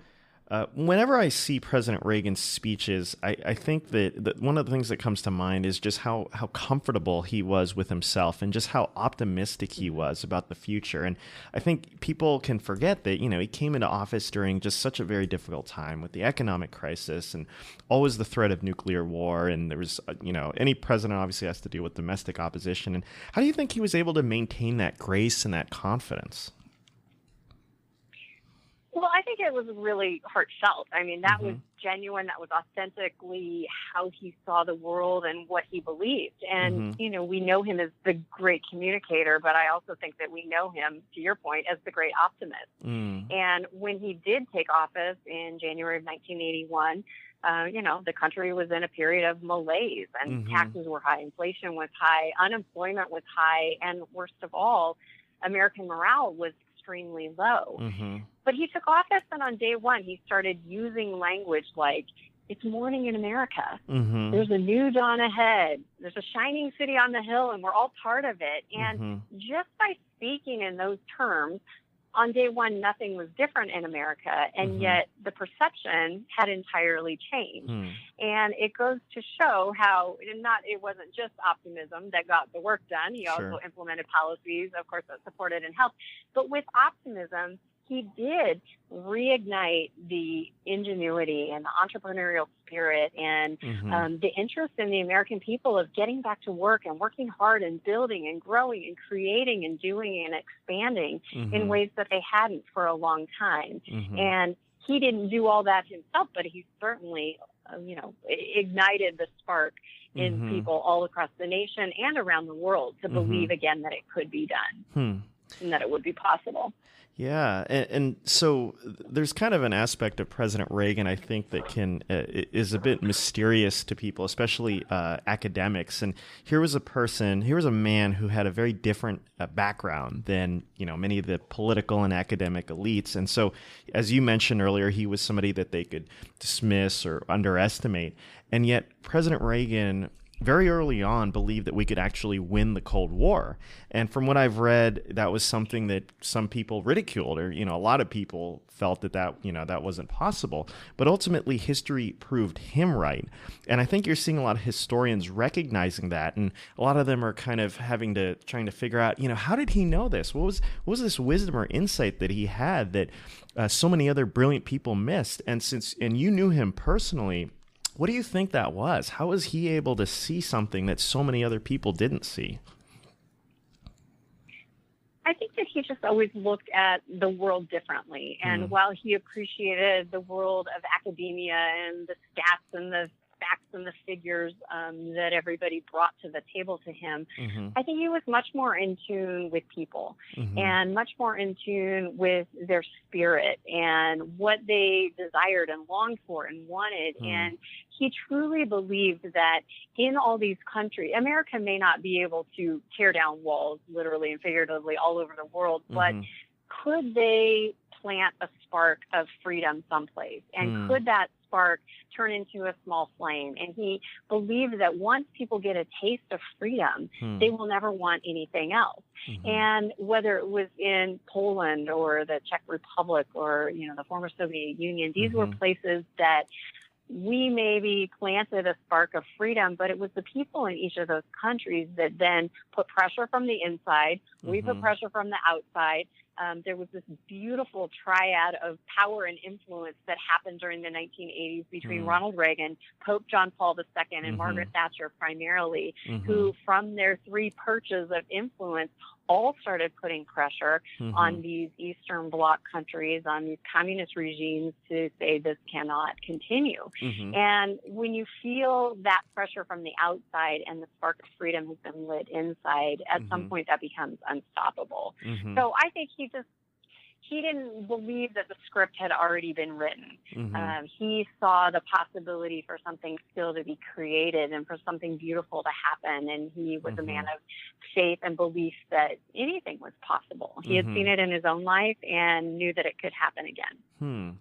S1: whenever I see President Reagan's speeches, I think that one of the things that comes to mind is just how comfortable he was with himself and just how optimistic he was about the future. And I think people can forget that, he came into office during just such a very difficult time with the economic crisis and always the threat of nuclear war. And there was, any president obviously has to deal with domestic opposition. And how do you think he was able to maintain that grace and that confidence?
S2: Well, I think it was really heartfelt. I mean, that was genuine. That was authentically how he saw the world and what he believed. And, we know him as the great communicator, but I also think that we know him, to your point, as the great optimist. And when he did take office in January of 1981, the country was in a period of malaise, and taxes were high, inflation was high, unemployment was high, and worst of all, American morale was extremely low. But he took office, and on day one, he started using language like, it's morning in America. There's a new dawn ahead. There's a shining city on the hill, and we're all part of it. And just by speaking in those terms, on day one, nothing was different in America, and yet the perception had entirely changed. And it goes to show how it wasn't just optimism that got the work done. He also implemented policies, of course, that supported and helped. But with optimism, he did reignite the ingenuity and the entrepreneurial spirit and the interest in the American people of getting back to work and working hard and building and growing and creating and doing and expanding in ways that they hadn't for a long time. And he didn't do all that himself, but he certainly, ignited the spark in people all across the nation and around the world to believe again that it could be done and that it would be possible.
S1: Yeah, and so there's kind of an aspect of President Reagan, I think, that is a bit mysterious to people, especially academics. And here was a man who had a very different background than many of the political and academic elites. And so, as you mentioned earlier, he was somebody that they could dismiss or underestimate. And yet, President Reagan very early on believed that we could actually win the Cold War. And from what I've read, that was something that some people ridiculed, or, a lot of people felt that wasn't possible. But ultimately, history proved him right. And I think you're seeing a lot of historians recognizing that. And a lot of them are kind of trying to figure out, how did he know this? What was this wisdom or insight that he had that so many other brilliant people missed? And you knew him personally, what do you think that was? How was he able to see something that so many other people didn't see?
S2: I think that he just always looked at the world differently. And while he appreciated the world of academia and the stats and the facts and the figures that everybody brought to the table to him, I think he was much more in tune with people and much more in tune with their spirit and what they desired and longed for and wanted. And he truly believed that in all these countries, America may not be able to tear down walls, literally and figuratively, all over the world, but could they plant a spark of freedom someplace? And could that spark turn into a small flame? And he believed that once people get a taste of freedom, they will never want anything else. And whether it was in Poland or the Czech Republic or, the former Soviet Union, these were places that we maybe planted a spark of freedom, but it was the people in each of those countries that then put pressure from the inside. We put pressure from the outside. There was this beautiful triad of power and influence that happened during the 1980s between Ronald Reagan, Pope John Paul II, and Margaret Thatcher primarily, who from their three perches of influence all started putting pressure on these Eastern Bloc countries, on these communist regimes to say this cannot continue. And when you feel that pressure from the outside and the spark of freedom has been lit inside, at some point that becomes unstoppable. So I think he didn't believe that the script had already been written. He saw the possibility for something still to be created and for something beautiful to happen. And he was a man of faith and belief that anything was possible. He had seen it in his own life and knew that it could happen again.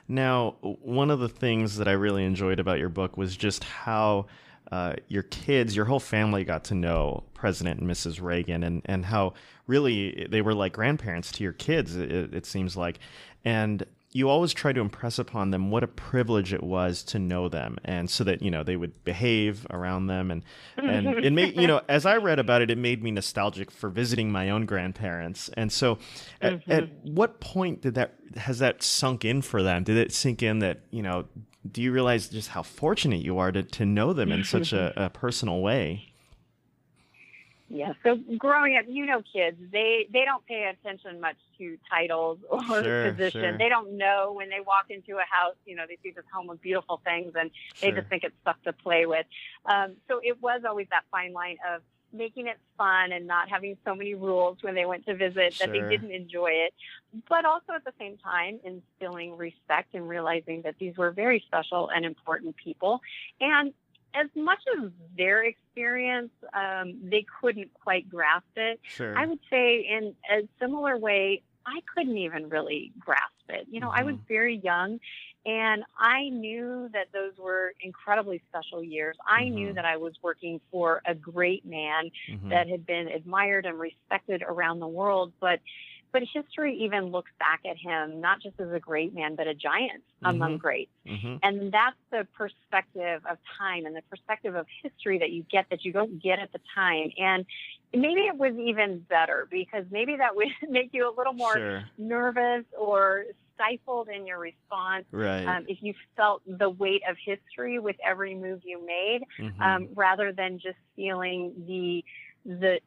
S1: Now, one of the things that I really enjoyed about your book was just how your kids, your whole family got to know President and Mrs. Reagan, and how really they were like grandparents to your kids, it seems like. And you always try to impress upon them what a privilege it was to know them, and so that, they would behave around them. And it made, as I read about it, it made me nostalgic for visiting my own grandparents. And so at what point has that sunk in for them? Did it sink in that, do you realize just how fortunate you are to know them in such a personal way?
S2: Yeah. So growing up, kids, they don't pay attention much to titles or position. Sure. They don't know when they walk into a house, they see this home of beautiful things and they just think it's stuff to play with. So it was always that fine line of making it fun and not having so many rules when they went to visit that they didn't enjoy it, but also at the same time instilling respect and realizing that these were very special and important people. And as much as their experience, they couldn't quite grasp it. Sure. I would say in a similar way, I couldn't even really grasp it. I was very young, and I knew that those were incredibly special years. I knew that I was working for a great man that had been admired and respected around the world, but history even looks back at him not just as a great man, but a giant among greats. And that's the perspective of time and the perspective of history that you don't get at the time. And maybe it was even better because maybe that would make you a little more nervous or stifled in your response if you felt the weight of history with every move you made, rather than just feeling the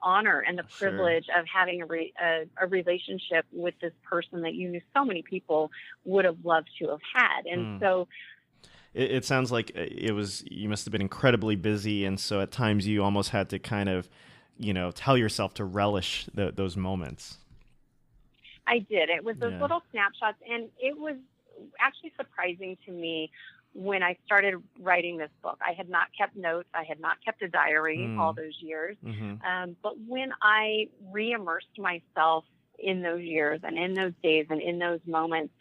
S2: honor and the privilege of having a relationship with this person that you knew so many people would have loved to have had. And so
S1: it sounds like you must have been incredibly busy. And so at times you almost had to kind of, tell yourself to relish those moments.
S2: I did. It was those little snapshots, and it was actually surprising to me when I started writing this book. I had not kept notes. I had not kept a diary all those years. But when I re-immersed myself in those years and in those days and in those moments,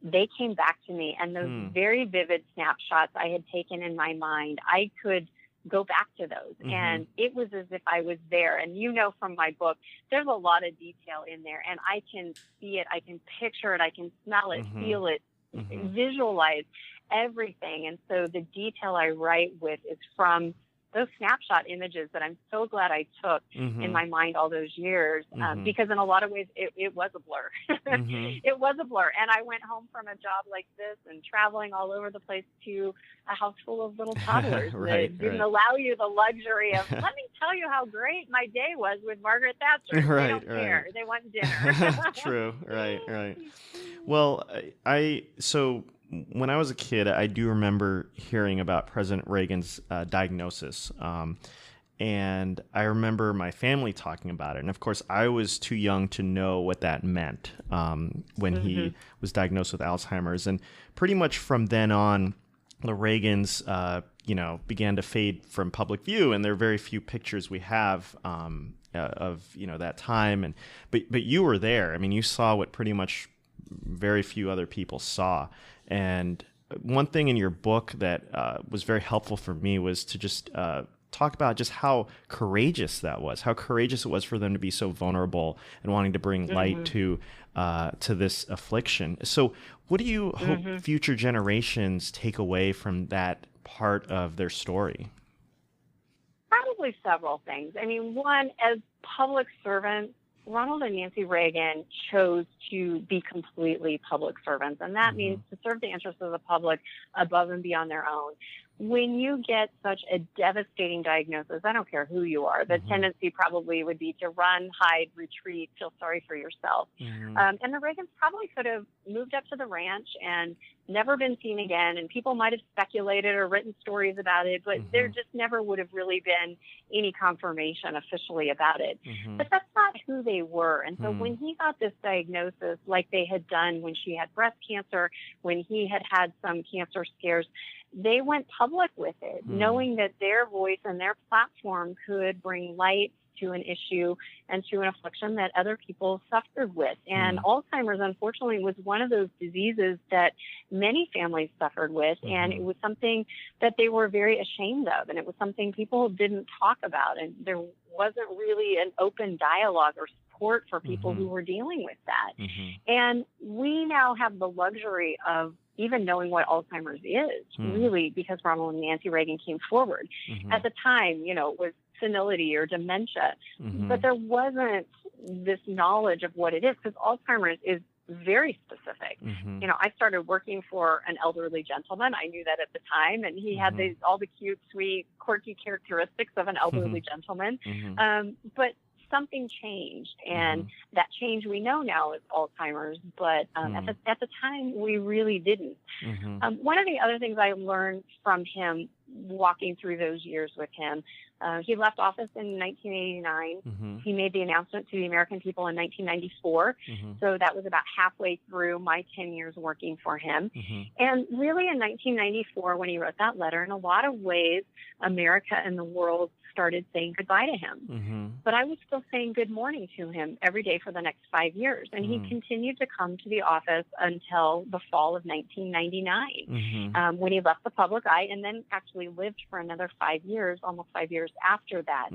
S2: they came back to me. And those very vivid snapshots I had taken in my mind, I could go back to those. And it was as if I was there. And from my book, there's a lot of detail in there. And I can see it. I can picture it. I can smell it, feel it, visualize everything. And so the detail I write with is from those snapshot images that I'm so glad I took in my mind all those years, because in a lot of ways it was a blur. It was a blur. And I went home from a job like this and traveling all over the place to a house full of little toddlers that didn't allow you the luxury of, let me tell you how great my day was with Margaret Thatcher. They don't care. They want dinner.
S1: True. Right. Well, so when I was a kid, I do remember hearing about President Reagan's diagnosis, and I remember my family talking about it. And of course, I was too young to know what that meant when he was diagnosed with Alzheimer's. And pretty much from then on, the Reagans, began to fade from public view, and there are very few pictures we have of that time. But you were there. I mean, you saw what pretty much very few other people saw. And one thing in your book that was very helpful for me was to just talk about just how courageous that was, how courageous it was for them to be so vulnerable and wanting to bring light to this affliction. So what do you hope future generations take away from that part of their story?
S2: Probably several things. I mean, one, as public servants, Ronald and Nancy Reagan chose to be completely public servants, and that means to serve the interests of the public above and beyond their own. When you get such a devastating diagnosis, I don't care who you are, the tendency probably would be to run, hide, retreat, feel sorry for yourself. And the Reagans probably could have moved up to the ranch and never been seen again, and people might have speculated or written stories about it, but there just never would have really been any confirmation officially about it. But that's not who they were. And so when he got this diagnosis, like they had done when she had breast cancer, when he had had some cancer scares, they went public with it, knowing that their voice and their platform could bring light to an issue and to an affliction that other people suffered with. And Alzheimer's, unfortunately, was one of those diseases that many families suffered with, and it was something that they were very ashamed of, and it was something people didn't talk about, and there wasn't really an open dialogue or support for people who were dealing with that. And we now have the luxury of even knowing what Alzheimer's is, really, because Ronald and Nancy Reagan came forward. At the time, it was senility or dementia, but there wasn't this knowledge of what it is, because Alzheimer's is very specific. I started working for an elderly gentleman. I knew that at the time, and he had all the cute, sweet, quirky characteristics of an elderly gentleman. But something changed, and that change we know now is Alzheimer's, but at the time we really didn't. One of the other things I learned from him walking through those years with him, he left office in 1989. He made the announcement to the American people in 1994. So that was about halfway through my 10 years working for him. And really in 1994, when he wrote that letter, in a lot of ways, America and the world started saying goodbye to him. But I was still saying good morning to him every day for the next 5 years. And he continued to come to the office until the fall of 1999, when he left the public eye, and then actually lived for another 5 years, almost 5 years after that.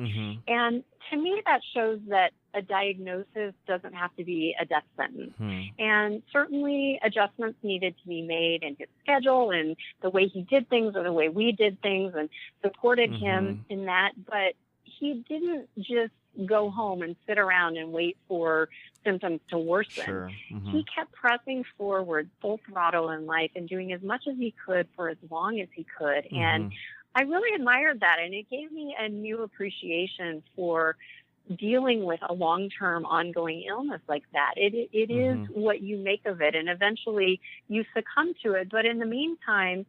S2: And to me, that shows that a diagnosis doesn't have to be a death sentence. And certainly adjustments needed to be made in his schedule and the way he did things or the way we did things, and supported him in that. But he didn't just go home and sit around and wait for symptoms to worsen. He kept pressing forward full throttle in life and doing as much as he could for as long as he could. And I really admired that, and it gave me a new appreciation for dealing with a long-term ongoing illness like that. It is what you make of it, and eventually you succumb to it. But in the meantime,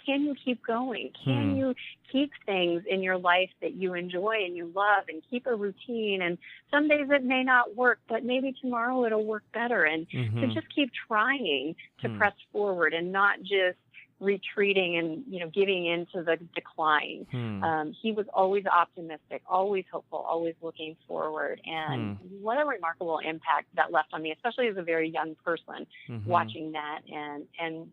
S2: can you keep going? Can you keep things in your life that you enjoy and you love, and keep a routine? And some days it may not work, but maybe tomorrow it'll work better. And to just keep trying to press forward and not just retreating and giving into the decline. He was always optimistic, always hopeful, always looking forward. And what a remarkable impact that left on me, especially as a very young person, watching that. And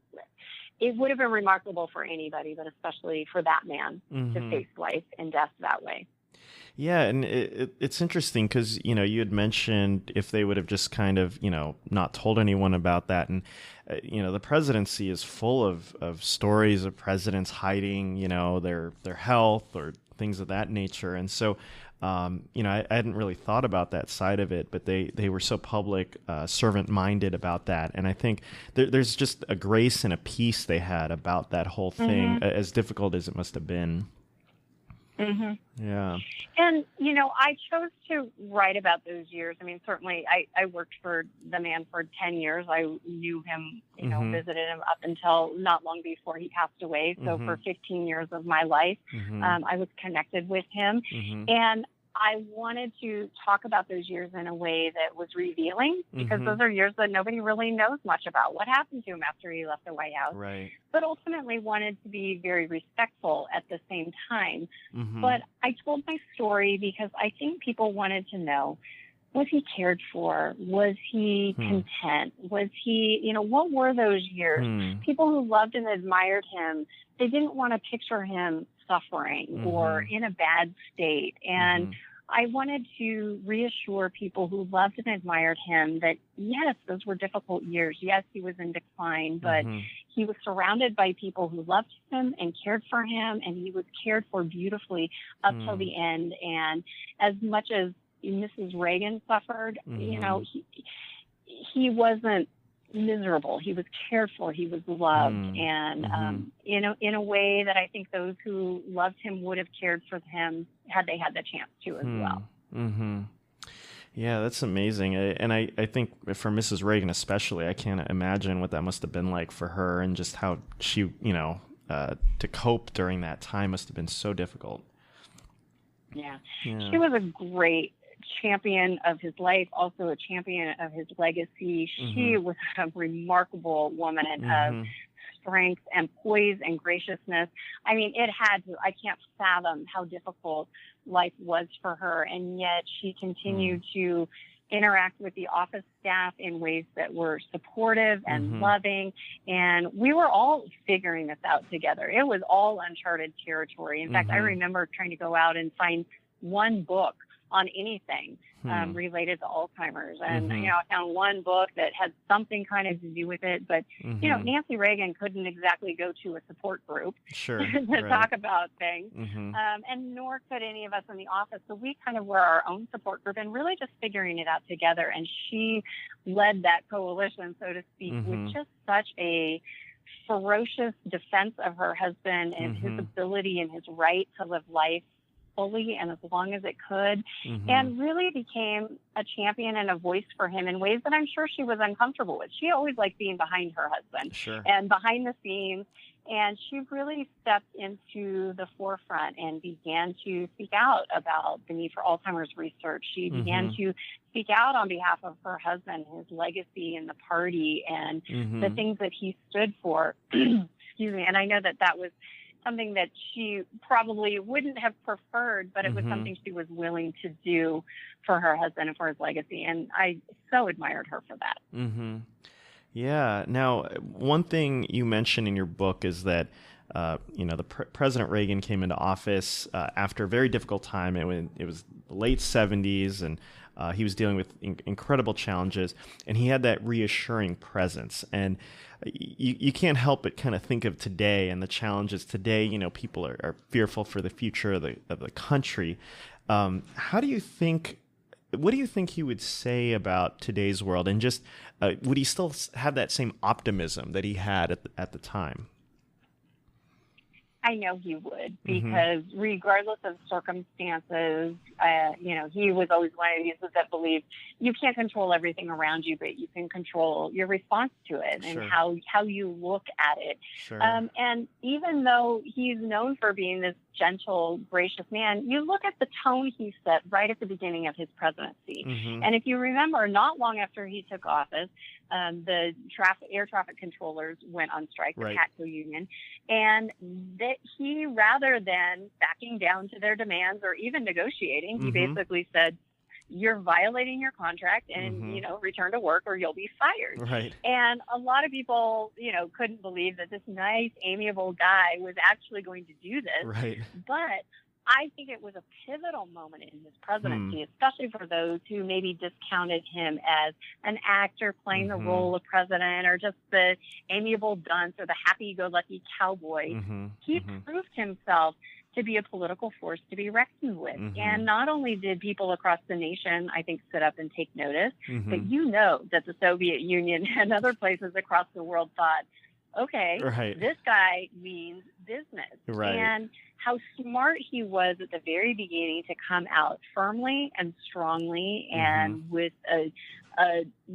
S2: it would have been remarkable for anybody, but especially for that man to face life and death that way.
S1: Yeah, and it's interesting because, you had mentioned if they would have just kind of, not told anyone about that. And, the presidency is full of stories of presidents hiding, their health or things of that nature. And so, I hadn't really thought about that side of it, but they were so public, servant-minded about that. And I think there's just a grace and a peace they had about that whole thing, as difficult as it must have been. Yeah. And,
S2: I chose to write about those years. I mean, certainly I worked for the man for 10 years. I knew him, visited him up until not long before he passed away. So for 15 years of my life, I was connected with him. And I wanted to talk about those years in a way that was revealing, because those are years that nobody really knows much about. What happened to him after he left the White House?
S1: Right.
S2: But ultimately wanted to be very respectful at the same time. But I told my story because I think people wanted to know, was he cared for? Was he content? Was he, what were those years? People who loved and admired him, they didn't want to picture him suffering or in a bad state. And I wanted to reassure people who loved and admired him that, yes, those were difficult years. Yes, he was in decline, but he was surrounded by people who loved him and cared for him, and he was cared for beautifully up till the end. And as much as Mrs. Reagan suffered, you know, he wasn't miserable. He was cared for. He was loved, and in a way that I think those who loved him would have cared for him had they had the chance to as well.
S1: Yeah, that's amazing. And I think for Mrs. Reagan especially, I can't imagine what that must have been like for her, and just how she, you know, to cope during that time must have been so difficult.
S2: Yeah. She was a great champion of his life, also a champion of his legacy. She was a remarkable woman of strength and poise and graciousness. I mean, I can't fathom how difficult life was for her, and yet she continued to interact with the office staff in ways that were supportive and loving, and we were all figuring this out together. It was all uncharted territory. In fact, I remember trying to go out and find one book on anything related to Alzheimer's. And, you know, I found one book that had something kind of to do with it, but, you know, Nancy Reagan couldn't exactly go to a support group to talk about things. And nor could any of us in the office. So we kind of were our own support group and really just figuring it out together. And she led that coalition, so to speak, with just such a ferocious defense of her husband and his ability and his right to live life fully and as long as it could, and really became a champion and a voice for him in ways that I'm sure she was uncomfortable with. She always liked being behind her husband and behind the scenes, and she really stepped into the forefront and began to speak out about the need for Alzheimer's research. She began to speak out on behalf of her husband, his legacy in the party, and the things that he stood for. Excuse me. And I know that that was something that she probably wouldn't have preferred, but it was something she was willing to do for her husband and for his legacy. And I so admired her for that.
S1: Yeah. Now, one thing you mentioned in your book is that, you know, President Reagan came into office after a very difficult time. It was the late 70s, and he was dealing with incredible challenges, and he had that reassuring presence. And you can't help but kind of think of today and the challenges today. You know, people are fearful for the future of the country. What do you think he would say about today's world? And just would he still have that same optimism that he had at the time?
S2: I know he would, because regardless of circumstances, you know, he was always one of these that believed you can't control everything around you, but you can control your response to it and how you look at it. And even though he's known for being this gentle, gracious man, you look at the tone he set right at the beginning of his presidency. And if you remember, not long after he took office, the air traffic controllers went on strike, the PATCO union, and that he, rather than backing down to their demands or even negotiating, he basically said, you're violating your contract and, you know, return to work or you'll be fired. And a lot of people, you know, couldn't believe that this nice, amiable guy was actually going to do this. But I think it was a pivotal moment in his presidency, especially for those who maybe discounted him as an actor playing the role of president, or just the amiable dunce or the happy-go-lucky cowboy. He proved himself to be a political force to be reckoned with. And not only did people across the nation, I think, sit up and take notice, but you know that the Soviet Union and other places across the world thought, okay, this guy means business. And how smart he was at the very beginning to come out firmly and strongly and with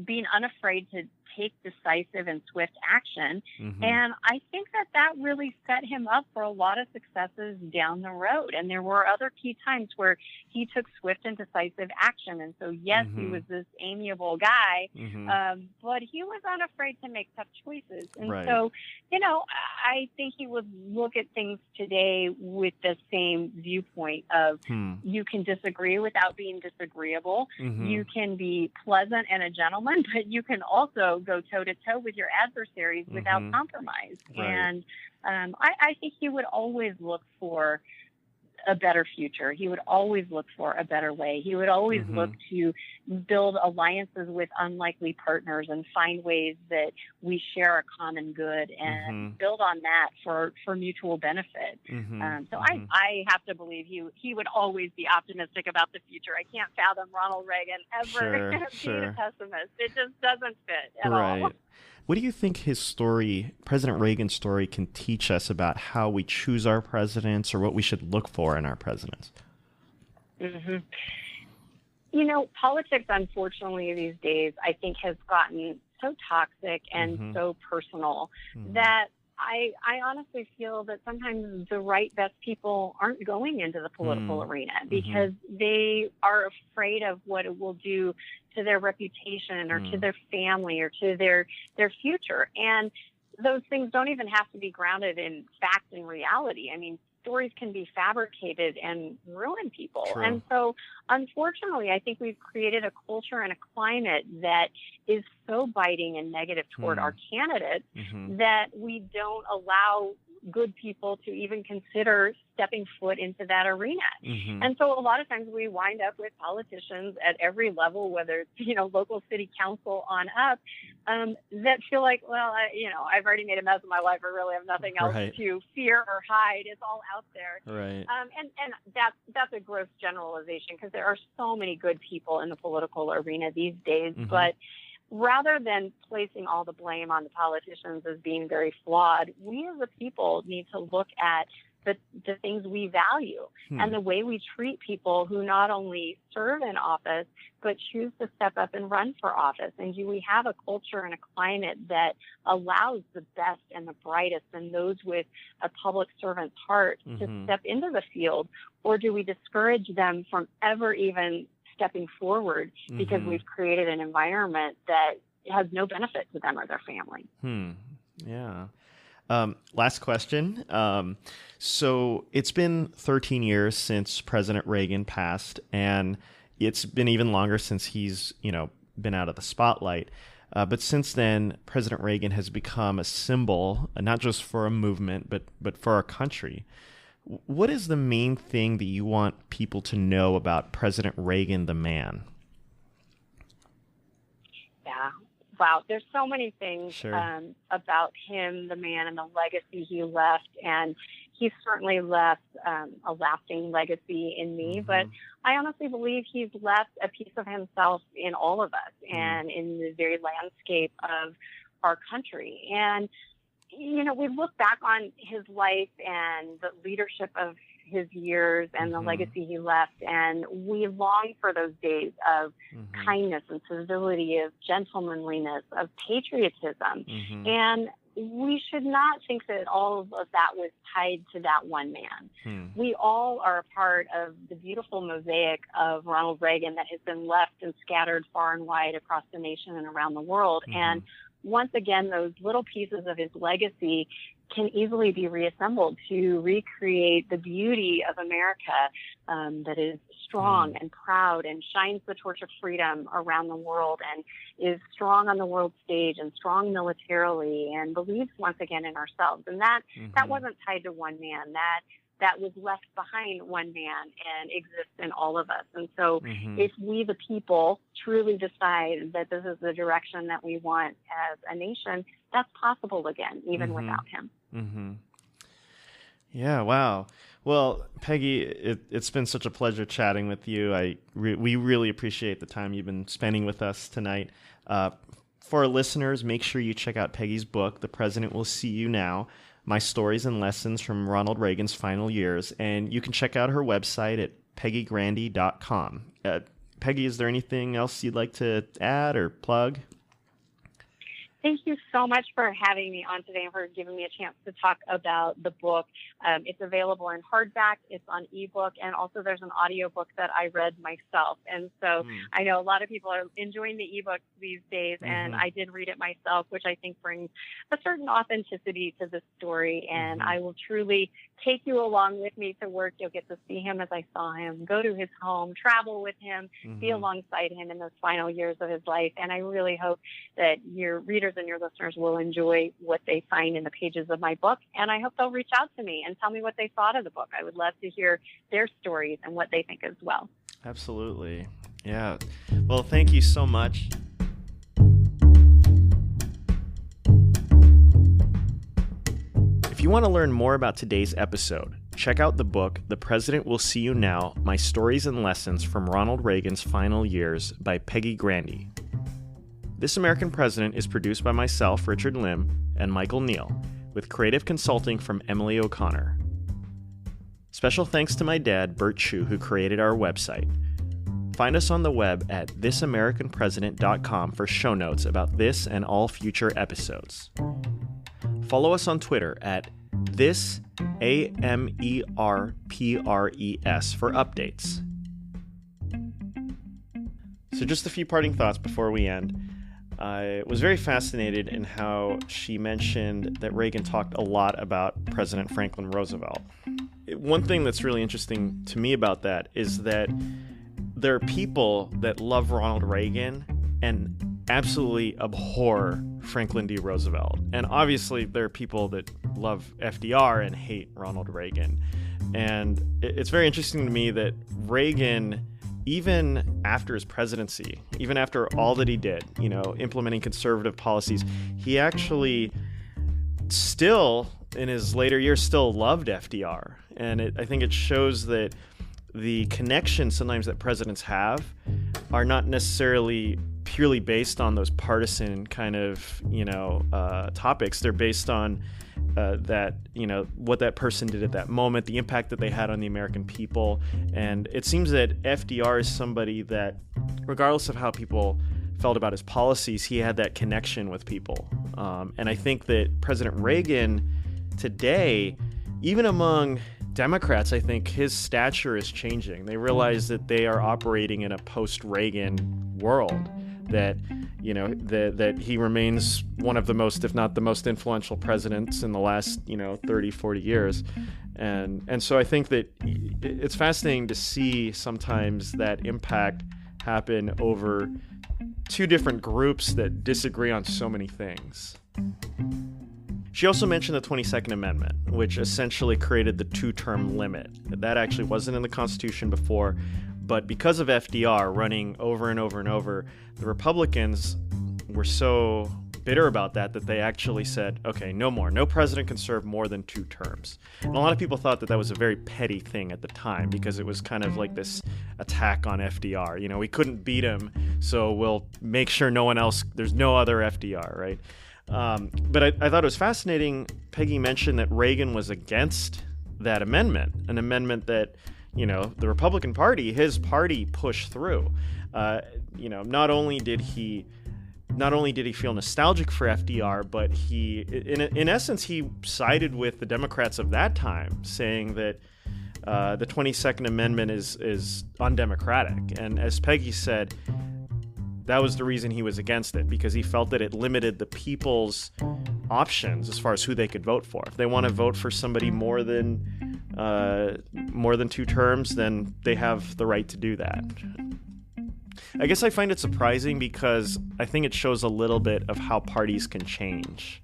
S2: being unafraid to take decisive and swift action. And I think that really set him up for a lot of successes down the road. And there were other key times where he took swift and decisive action. And so, yes, he was this amiable guy, but he was unafraid to make tough choices. And so, you know, I think he would look at things today with the same viewpoint of you can disagree without being disagreeable. You can be pleasant and a gentleman, but you can also go toe-to-toe with your adversaries without compromise.
S1: Right.
S2: And I think he would always look for a better future. He would always look for a better way. He would always look to build alliances with unlikely partners and find ways that we share a common good and build on that for mutual benefit. So I have to believe he would always be optimistic about the future. I can't fathom Ronald Reagan ever being a pessimist. It just doesn't fit at all.
S1: What do you think his story, President Reagan's story, can teach us about how we choose our presidents or what we should look for in our presidents?
S2: You know, politics, unfortunately, these days, I think has gotten so toxic and so personal that I honestly feel that sometimes the right best people aren't going into the political arena because they are afraid of what it will do to their reputation or to their family or to their future. And those things don't even have to be grounded in fact and reality. I mean, stories can be fabricated and ruin people.
S1: True.
S2: And so, unfortunately, I think we've created a culture and a climate that is so biting and negative toward our candidates that we don't allow good people to even consider stepping foot into that arena. And so a lot of times we wind up with politicians at every level, whether it's, you know, local city council on up, that feel like, well, I've already made a mess of my life. I really have nothing else to fear or hide. It's all out there.
S1: Right.
S2: And that's a gross generalization because there are so many good people in the political arena these days, but rather than placing all the blame on the politicians as being very flawed, we as a people need to look at the things we value and the way we treat people who not only serve in office, but choose to step up and run for office. And do we have a culture and a climate that allows the best and the brightest and those with a public servant's heart to step into the field? Or do we discourage them from ever even stepping forward because we've created an environment that has no benefit to them or their family?
S1: Yeah. Last question. So it's been 13 years since President Reagan passed, and it's been even longer since he's, been out of the spotlight. But since then, President Reagan has become a symbol, not just for a movement, but for our country. What is the main thing that you want people to know about President Reagan, the man?
S2: Yeah. Wow. There's so many things about him, the man, and the legacy he left. And he certainly left a lasting legacy in me. But I honestly believe he's left a piece of himself in all of us and in the very landscape of our country. And we look back on his life and the leadership of his years and the legacy he left, and we long for those days of kindness and civility, of gentlemanliness, of patriotism. And we should not think that all of that was tied to that one man. We all are a part of the beautiful mosaic of Ronald Reagan that has been left and scattered far and wide across the nation and around the world. And once again, those little pieces of his legacy can easily be reassembled to recreate the beauty of America that is strong and proud and shines the torch of freedom around the world and is strong on the world stage and strong militarily and believes once again in ourselves. And that wasn't tied to one man. That was left behind one man and exists in all of us. And so if we, the people, truly decide that this is the direction that we want as a nation, that's possible again, even without him.
S1: Yeah, wow. Well, Peggy, it's been such a pleasure chatting with you. We really appreciate the time you've been spending with us tonight. For our listeners, make sure you check out Peggy's book, The President Will See You Now, My Stories and Lessons from Ronald Reagan's Final Years. And you can check out her website at peggygrande.com. Peggy, is there anything else you'd like to add or plug?
S2: Thank you so much for having me on today and for giving me a chance to talk about the book. It's available in hardback, it's on ebook, and also there's an audiobook that I read myself. And so I know a lot of people are enjoying the ebooks these days, and I did read it myself, which I think brings a certain authenticity to the story. And I will truly take you along with me to work. You'll get to see him as I saw him, go to his home, travel with him, be alongside him in those final years of his life. And I really hope that your readers and your listeners will enjoy what they find in the pages of my book. And I hope they'll reach out to me and tell me what they thought of the book. I would love to hear their stories and what they think as well.
S1: Absolutely. Yeah. Well, thank you so much. If you want to learn more about today's episode, check out the book, The President Will See You Now, My Stories and Lessons from Ronald Reagan's Final Years by Peggy Grande. This American President is produced by myself, Richard Lim, and Michael Neal, with creative consulting from Emily O'Connor. Special thanks to my dad, Bert Chu, who created our website. Find us on the web at thisamericanpresident.com for show notes about this and all future episodes. Follow us on Twitter at thisamerpres for updates. So just a few parting thoughts before we end. I was very fascinated in how she mentioned that Reagan talked a lot about President Franklin Roosevelt. One thing that's really interesting to me about that is that there are people that love Ronald Reagan and absolutely abhor Franklin D. Roosevelt. And obviously there are people that love FDR and hate Ronald Reagan. And it's very interesting to me that Reagan, even after his presidency, even after all that he did, implementing conservative policies, he actually still, in his later years, still loved FDR. And I think it shows that the connection sometimes that presidents have are not necessarily purely based on those partisan kind of, topics. They're based on that, what that person did at that moment, the impact that they had on the American people. And it seems that FDR is somebody that, regardless of how people felt about his policies, he had that connection with people. And I think that President Reagan today, even among Democrats, I think his stature is changing. They realize that they are operating in a post-Reagan world, that that he remains one of the most, if not the most influential presidents in the last 30, 40 years. And so I think that it's fascinating to see sometimes that impact happen over two different groups that disagree on so many things. She also mentioned the 22nd Amendment, which essentially created the two-term limit. That actually wasn't in the Constitution before, but because of FDR running over and over and over, the Republicans were so bitter about that they actually said, okay, no more. No president can serve more than 2 terms. And a lot of people thought that was a very petty thing at the time because it was kind of like this attack on FDR. We couldn't beat him, so we'll make sure there's no other FDR, right? But I thought it was fascinating. Peggy mentioned that Reagan was against that amendment, an amendment that, the Republican Party, his party, pushed through. Not only did he feel nostalgic for FDR, but he, in essence, he sided with the Democrats of that time, saying that the 22nd Amendment is undemocratic. And as Peggy said, that was the reason he was against it, because he felt that it limited the people's options as far as who they could vote for. If they want to vote for somebody more than 2 terms, then they have the right to do that. I guess I find it surprising because I think it shows a little bit of how parties can change.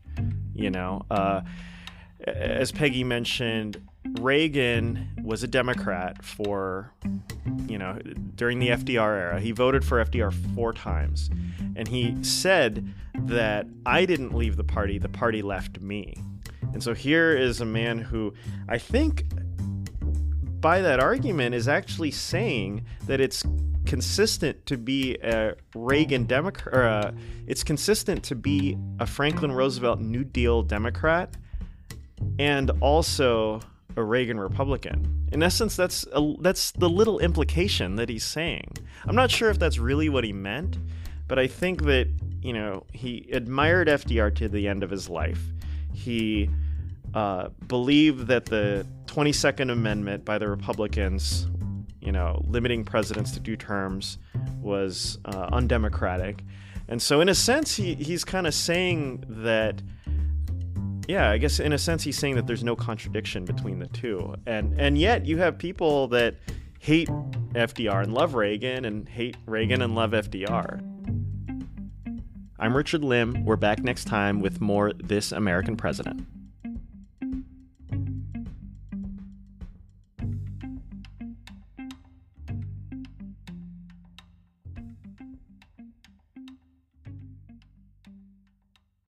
S1: As Peggy mentioned, Reagan was a Democrat for, during the FDR era. He voted for FDR 4 times. And he said that I didn't leave the party left me. And so here is a man who I think by that argument is actually saying that it's consistent to be a Reagan Democrat, or it's consistent to be a Franklin Roosevelt New Deal Democrat and also a Reagan Republican. In essence, that's the little implication that he's saying. I'm not sure if that's really what he meant, but I think that he admired FDR to the end of his life. He believed that the 22nd Amendment by the Republicans, limiting presidents to 2 terms, was undemocratic. And so in a sense, he's kind of saying that, I guess in a sense he's saying that there's no contradiction between the two. And yet you have people that hate FDR and love Reagan, and hate Reagan and love FDR. I'm Richard Lim. We're back next time with more This American President.